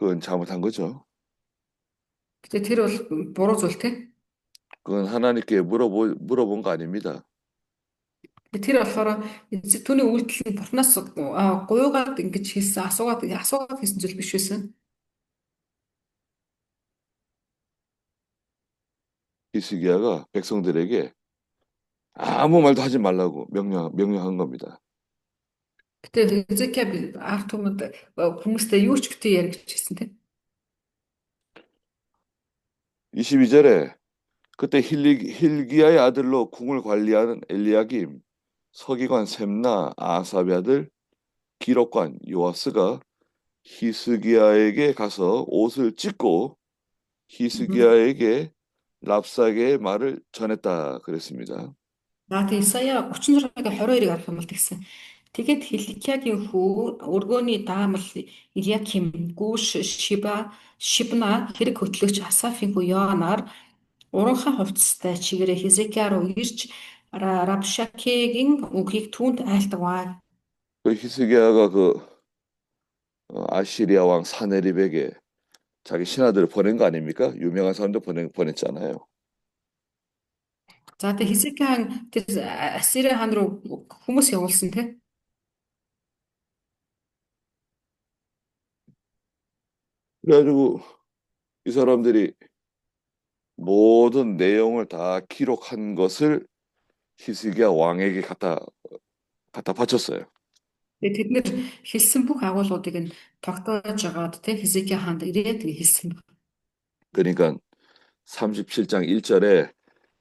그건 잘못한 거죠. Гэтэ тэр бол буруу зүйл те. 그건 하나님께 물어본 거 아닙니다. Тэр болохоор түүний үйлдэл нь Бурханаас гуйгаад ингэж хийсэн асуугаад хийсэн зүйл биш байсан. 히스기야가 백성들에게 아무 말도 하지 말라고 명령한 겁니다. Гэтэ Хизекия ард түмэд хүмүүстэй юу ч битгий ярих гэж хэлсэн те. 22절에 그때 hil기야의 아들로 궁을 관리하는 엘리야김, 서기관 셈나, 아삽의 아들 기록관 요아스가 히스기야에게 가서 옷을 찢고 히스기야에게 랍사게의 말을 전했다 그랬습니다. За тийм Исая 36-гийн 22-ыг арах юм бол тэгсэн. Тэгээд Хилкиягийн хүү өргөөний даамал Илиаким, Гүүш, Шибна хэрэг хөтлөгч Асафын хүү Йоанаар уранхай хувцастай чигээрээ Хизекия руу ирж Рабшакегийн үгийг түүнд айлтгаваа. 그 히스기야가 아시리아 왕 사네립에게 자기 신하들을 보낸 거 아닙니까? 유명한 사람들 보냈잖아요. За тэгээд Хизекиян тэр Ассири хаан руу хүмүүс явуулсан те. 그래가지고 이 사람들이 모든 내용을 다 기록한 것을 히스기야 왕에게 갖다 바쳤어요. Тэгээд тэд нэр хэлсэн бүх агуулгуудыг нь тогтоож агаад те Хизекия хаанд ирээд хэлсэн. 그러니까 37장 1절에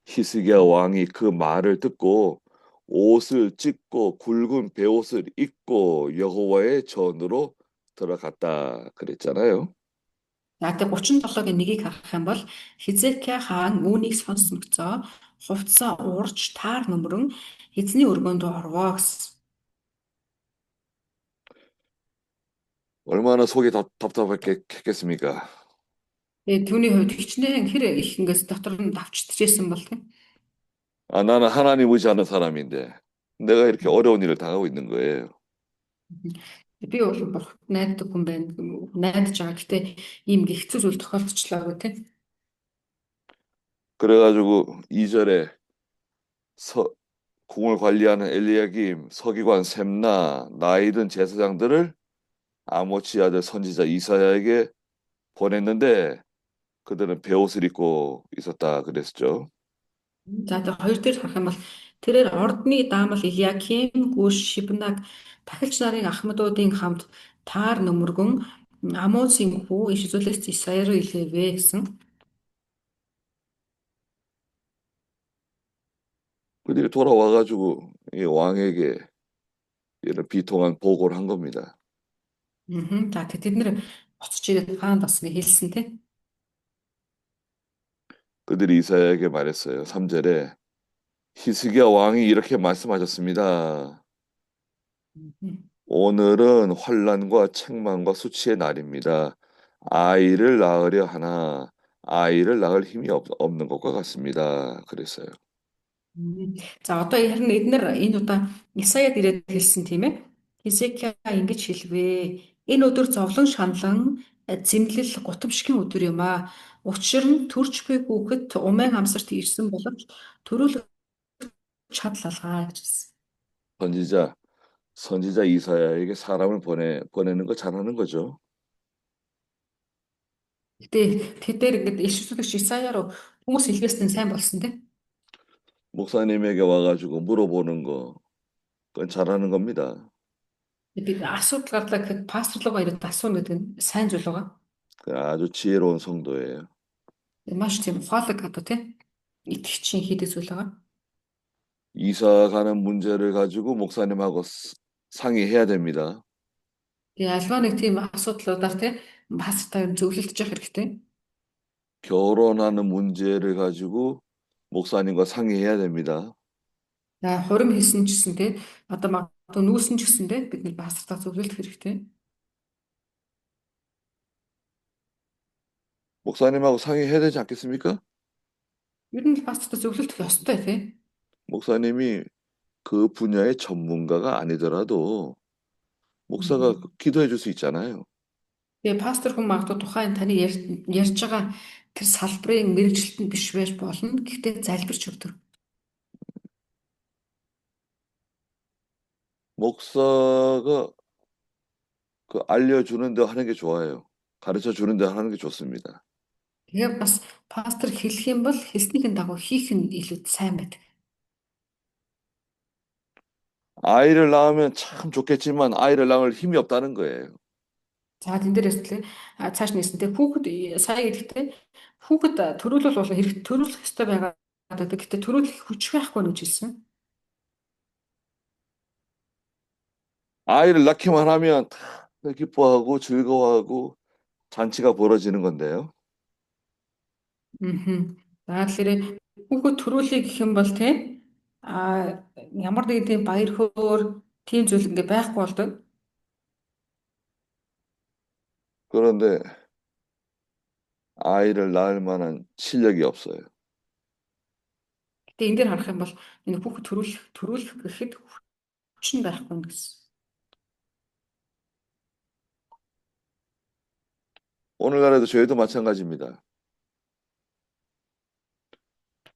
히스기야 왕이 그 말을 듣고 옷을 찢고 굵은 베옷을 입고 여호와의 전으로 들어갔다 그랬잖아요. За тэг 37-гийн нэгийг харах юм бол Хизекия хаан үүнийг сонсмогцоо хувцсаа уурж таар нөмрөн эзний өргөөнд орвоо гэсэн. 얼마나 속이 답답했겠습니까? Тэгээд түүний хувьд хичнээн хэр их ингээс дотор нь давччихсэн бол тийм. 아, 나는 하나님 의지하는 사람인데 내가 이렇게 어려운 일을 당하고 있는 거예요. Би бол бурхад найддаг хүн байна. Найдаж байгаа. Гэтэ ийм хэцүү зүйл тохиолдчихлоо гэх тийм. 그래가지고 2절에 궁을 관리하는 엘리야김, 서기관 셈나, 나이 든 제사장들을 아모치 아들 선지자 이사야에게 보냈는데 그들은 베옷을 입고 있었다 그랬죠. За тэг хоёр дээр харах юм бол тэрээр ордны даамал Илиаким, Гүүш, Шибнаг тахилч нарын ахмадуудын хамт таар нөмөргөн Амозын хүү иш үзүүлэгч Исая руу илгээвэ гэсэн. 그들이 돌아와가지고 이 왕에게 이런 비통한 보고를 한 겁니다. За тэд нэр буцаж ирээд хаанд бас хэлсэн тийм. 그들이 이사야에게 말했어요. 3절에 히스기야 왕이 이렇게 말씀하셨습니다. 오늘은 환난과 책망과 수치의 날입니다. 아이를 낳으려 하나 아이를 낳을 힘이 없는 것과 같습니다. 그랬어요. За одоо харин эднэр энэ удаа Исаяд ирээд хэлсэн тийм ээ. Хизекия ингэж хэлвэ. Энэ өдөр зовлон шаналн зэмлэл гутамшигын өдөр юм аа. Учир нь төрж буй хүүхэд умайн амсарт ирсэн боловч төрүүлэх чадлалгаа гэж хэлсэн. 선지자 이사야에게 사람을 보내는 거 잘하는 거죠. Гэтэ тэдээр ингэж иш үзүүлэгч Исая руу хүмүүс илгээсэн нь сайн болсон тийм. 목사님에게 와가지고 물어보는 거 그건 잘하는 겁니다. Бид асуудал гарлаа гэхэд пастор руугаа ирээд асууна гэдэг нь сайн зүйл байгаа. 아주 지혜로운 성도예요. Маш тийм ухаалаг одоо тийм итгэгчийн хийдэг зүйл байгаа. 이사 가는 문제를 가지고 목사님하고 상의해야 됩니다. Тэгээ альва нэг тийм асуудлуудаар тийм пастортай зөвлөлдөж явах хэрэгтэй. 결혼하는 문제를 가지고 목사님과 상의해야 됩니다. За хурим хийсэн ч гэсэн тийм одоо магадгүй нүүсэн ч гэсэн тийм бид нэг пастортай зөвлөлдөх хэрэгтэй. 목사님하고 상의해야 되지 않겠습니까? Ер нь пастортай зөвлөлдөх ёстой тийм. 목사님이 그 분야의 전문가가 아니더라도 목사가 기도해 줄 수 있잖아요. Тэгээ пастор хүн магадгүй тухайн таны ярьж байгаа тэр салбарын мэрэгчлэлтэнд биш байж болно. Гэхдээ залбирч өгдөг. 목사가 그 알려주는 데 하는 게 좋아요. 가르쳐 주는 데 하는 게 좋습니다. Тэгээ бас пастор хэлэх юм бол хэлснийхэн дагуу хийх нь илүү сайн байдаг. 아이를 낳으면 참 좋겠지만 아이를 낳을 힘이 없다는 거예요. За тэн дээрээс тэлээ цааш нээсэнтэй хүүхэд сая хэлэхдээ хүүхэд төрүүлэл бол хэрэг төрүүлэх ёстой байгаа гэдэг. Гэхдээ төрүүлэх хүч байхгүй гэж хэлсэн. 아이를 낳기만 하면 다 기뻐하고 즐거워하고 잔치가 벌어지는 건데요. За тэгэхээр хүүхэд төрүүлэх гэх юм бол тийм ямар нэгэн тийм баяр хөөр тийм зүйл ингээ байхгүй болдог. 그런데 아이를 낳을 만한 실력이 없어요. Гэтэ энэ дээр харах юм бол энэ хүүхэд төрүүлэх гэхэд хүч нь байхгүй юм гэсэн. 오늘날에도 저희도 마찬가지입니다.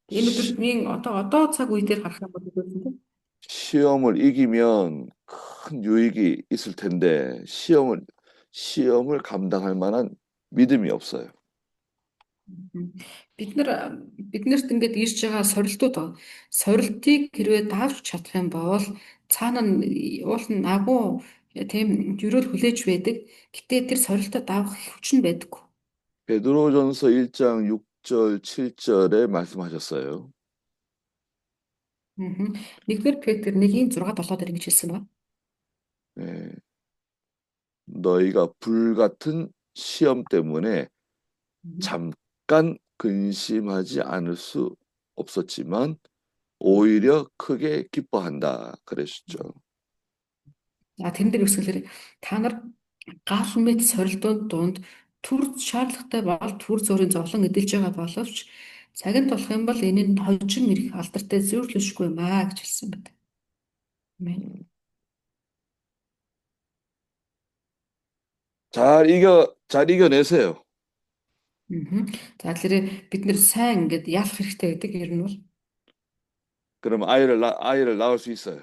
Энэ өдрийн одоо цаг үе дээр харах юм бол тийм 시험을 이기면 큰 유익이 있을 텐데 시험을 감당할 만한 믿음이 없어요. биднэрт ингээд ирж байгаа сорилтыг хэрвээ daavч чадах юм бол цаана нь уул нь агуу тийм юрөөл хүлээж байдаг. Гэтэ тэр сорилтоо daavах хүч нь байдаггүй. 베드로전서 1장 6절 7절에 말씀하셨어요. Нэгдүгээр Петр 1:6-7 дээр ингэж хэлсэн байна. 네. 너희가 불같은 시험 때문에 잠깐 근심하지 않을 수 없었지만 오히려 크게 기뻐한다 그러셨죠. За тэрэн дээр үсгэлэр та нар гал мэт сорилтууд донд түр шаардлагатай бол түр зөөрийн зовлон эдэлж байгаа боловч цагийн тулах юм бол энэ нь хожим ирэх алдартай зүйрлэшгүй юм аа гэж хэлсэн байна. Амен. 잘 이겨내세요. За тэгэхээр бид нэр сайн ингээд яалах хэрэгтэй гэдэг ер нь бол 그럼 아이를 낳을 수 있어요.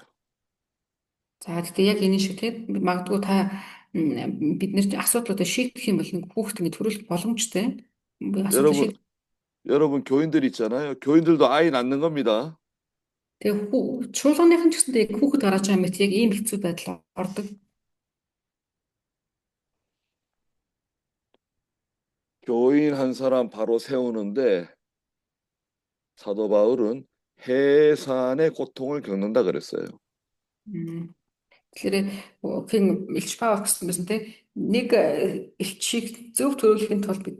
за гэхдээ яг энэ шиг тийм магадгүй та бид нэр асуудлуудаа шийдэх юм бол нэг хүүхэд ингээд төрүүлэх боломжтой. 여러분 교인들 있잖아요. 교인들도 아이 낳는 겁니다. Тэгээ чуулганыхан ч гэсэндээ яг хүүхэд гаргаж байгаа мэт яг ийм хэцүү байдал ордог. 교인 한 사람 바로 세우는데 사도 바울은 해산의 고통을 겪는다 그랬어요. Тэгэхээр хин элч Паул гэсэн байсан те нэг элчийг зөв төрүүлэхийн тулд бид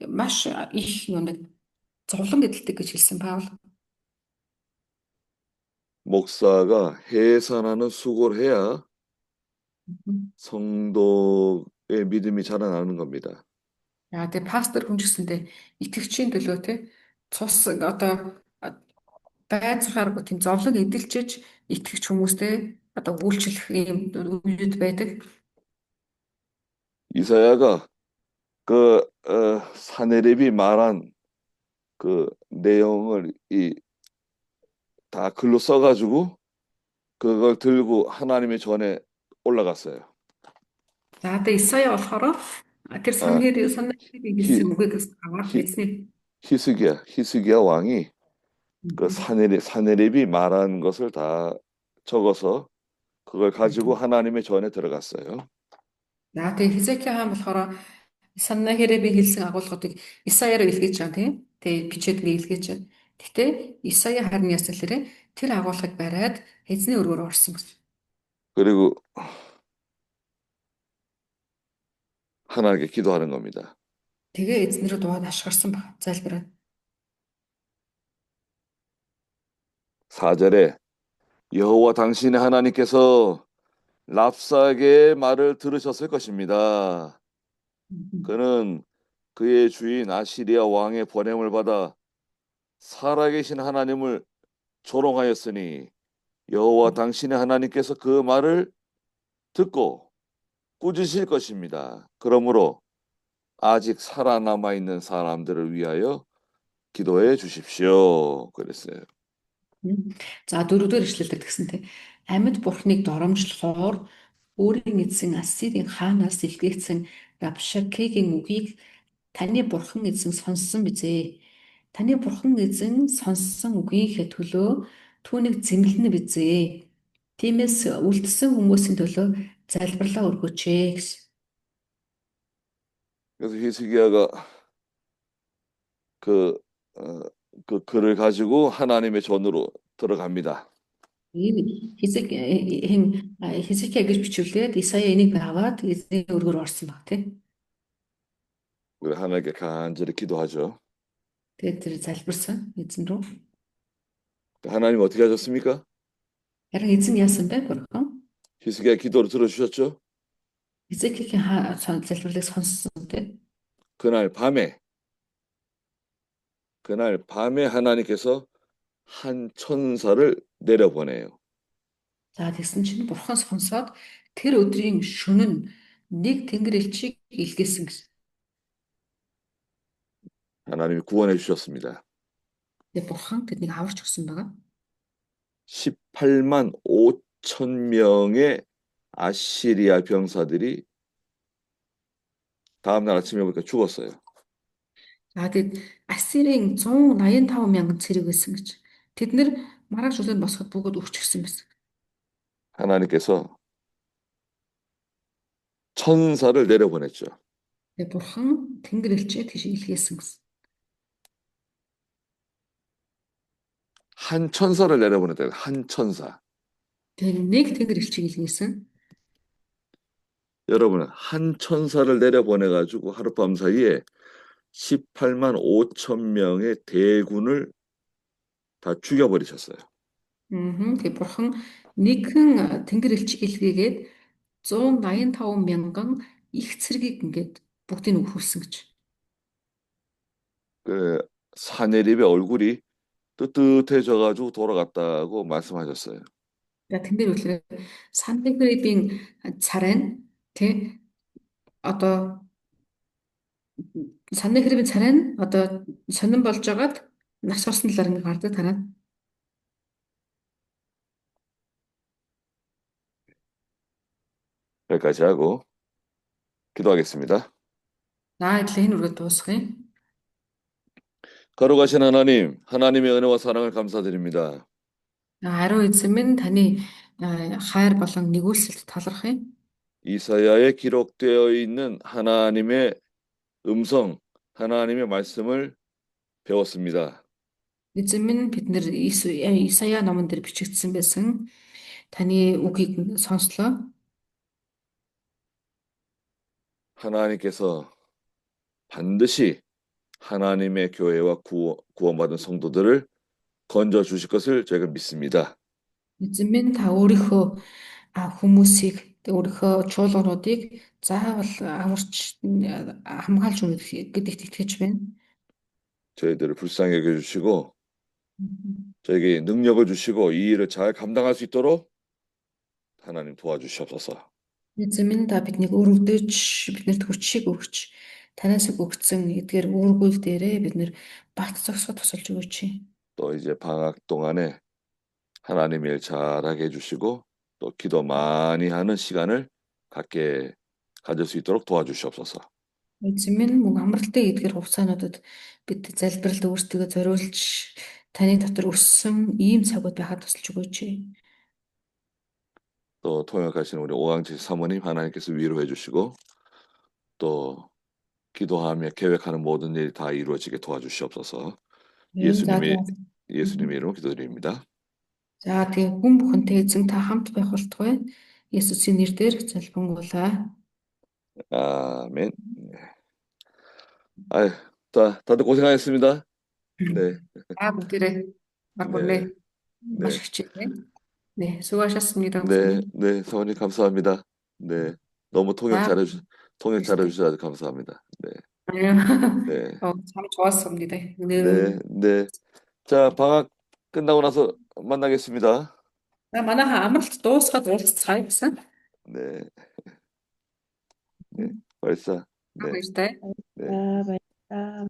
маш их нэг зовлон эдэлдэг гэж хэлсэн Паул. 목사가 해산하는 수고를 해야 성도의 믿음이 자라나는 겁니다. Яа тэгээ пастор хүн гэсэндээ итгэгчийн төлөө те цус одоо байцааргүй тийм зовлон эдэлжиж итгэгч хүмүүстэй одоо үйлчлэх юм үед байдаг. 이사야가 그 사내립이 말한 그 내용을 다 글로 써가지고 그걸 들고 하나님의 전에 올라갔어요. За тэгээ Исая болохоор тэр санхэр хэлсэн үгийг аваад эзний 히스기야 왕이 그 사내립이 말한 것을 다 적어서 그걸 가지고 하나님의 전에 들어갔어요. За тэгээ Хизекия хаан болохоор Саннахирэбийн хэлсэн агуулгуудыг Исаяар илгээж байгаа тийм. Тэгээ бичээд илгээж байгаа. Гэхдээ Исая харин ясэлэрэ тэр агуулгыг бариад эзний өргөөр орсон гэсэн. 그리고 하나님께 기도하는 겁니다. Тэгээ эзнэрээ дууд ашгарсан баг залбираад. 4절에 여호와 당신의 하나님께서 랍사게의 말을 들으셨을 것입니다. 그는 그의 주인 아시리아 왕의 보냄을 받아 살아계신 하나님을 조롱하였으니 여호와 당신의 하나님께서 그 말을 듣고 꾸짖으실 것입니다. 그러므로 아직 살아남아 있는 사람들을 위하여 기도해 주십시오. 그랬어요. За дөрөвдүгээр ишлэлдэр тэгсэнтэй амьд бурхныг доромжлохоор өөрийн эзэн Ассирийн хаанаас илгээгдсэн Рабшакегийн үгийг таны бурхан эзэн сонссон бизээ. Таны бурхан эзэн сонссон үгийнхээ төлөө түүнийг зэмлэнэ бизээ. Тиймээс үлдсэн хүмүүсийн төлөө залбирлаа өргөөч гэсэн. 그래서 히스기야가 그, 어, 그 글을 가지고 하나님의 전으로 들어갑니다. Ийм Хизкия гэж бичвлээд Исая энийг аваад эзний өргөөр орсон баг тий. 그래 하나님께 간절히 기도하죠. Тэгээд тэр залбирсан эзэн рүү. 하나님 어떻게 하셨습니까? Харин эзэн яасан бэ бурхан? 히스기야 기도를 들어주셨죠? Хизкигийн залбирлыг сонссон тий. 그날 밤에 하나님께서 한 천사를 내려보내요. За тэгсэн чинь бурхан сонсоод тэр өдрийн шөнө нь нэг тэнгэр элчийг илгээсэн гэсэн. 하나님이 구원해 주셨습니다. Тэгээд бурхан тэднийг аварч өгсөн байгаа. 18만 5천 명의 아시리아 병사들이 다음날 아침에 보니까 죽었어요. За тэгээд Ассирийн 185 мянган цэрэг байсан гэж. Тэд нэр маргааш өглөө босоход бүгд өвчихсөн байсан. 하나님께서 천사를 내려보냈죠. Тэгээд бурхан тэнгэр элчээ тийш илгээсэн гэсэн. 한 천사를 내려보냈다. 한 천사. Тэгээд нэг тэнгэр элчийг илгээсэн. 여러분, 한 천사를 내려보내가지고 하룻밤 사이에 18만 5천 명의 대군을 다 죽여버리셨어요. Тэгээд бурхан нэгэн тэнгэр элчийг илгээгээд 185 мянган их цэргийг ингээд бүгдийг өхүүлсэн гэж. 그 사내립의 얼굴이 뜨뜻해져가지고 돌아갔다고 말씀하셨어요. За тэн дээр үлээ Санбекрийн царай нь тий одоо Санбекрийн царай нь одоо сонирн болж байгаад нас барсны талаар ингээд гардаг тараа. 여기까지 하고 기도하겠습니다. За 이длээ энэ үргэлж дуусгая. 거룩하신 하나님, 하나님의 은혜와 사랑을 감사드립니다. Ариун эзэн минь таны хайр болон нэгүүлсэлд талархъя. 이사야에 기록되어 있는 하나님의 음성, 하나님의 말씀을 배웠습니다. Эзэн минь бид нэр Исая номон дээр бичигдсэн байсан таны үгийг сонслоо. 하나님께서 반드시 하나님의 교회와 구원받은 성도들을 건져 주실 것을 저희가 믿습니다. Эзэн минь та өөрийнхөө хүмүүсийг өөрийнхөө чуулгануудыг заавал аварч хамгаалж өгөх гэдэгт итгэж байна. 저희들을 불쌍히 여겨주시고 저에게 능력을 주시고 이 일을 잘 감당할 수 있도록 하나님 도와주시옵소서. Эзэн минь та биднийг өргөдөж биднэрт хүчийг өгч танаас өгсөн эдгээр үүргүүл дээрээ бид нэр багт зогсоод тусалж өгөөч. 또 이제 방학 동안에 하나님 일 잘하게 해주시고 또 기도 많이 하는 시간을 가질 수 있도록 도와주시옵소서. Эзэн минь мөн амралтын эдгээр хугацаануудад бид залбиралд өөрсдөө зориулж таны дотор өссөн ийм цагууд байхад тусалж өгөөч. 또 통역하시는 우리 오강지 사모님 하나님께서 위로해 주시고 또 기도하며 계획하는 모든 일 다 이루어지게 도와주시옵소서. 예수님의 이름으로 기도드립니다. За тэгээ хүн бүхэнтэй эзэн та хамт байх болтугай. Есүсийн нэрээр залбингуулаа. 아멘. 아유, 다들 고생하셨습니다. 네. бүгдээрээ баг бүрнээ маш хичээлээ. 네, 수고하셨습니다. 네, 네, 사모님 감사합니다. 네, 너무 통역 잘해주셔서 감사합니다. 네. 네. 참 좋았습니다. 네, 네. 자, 방학 끝나고 나서 만나겠습니다. な манайха амралт дуусгаад уулзцаая гэсэн. 네. 네, 발사. 네, баяртай. 네. баярлалаа.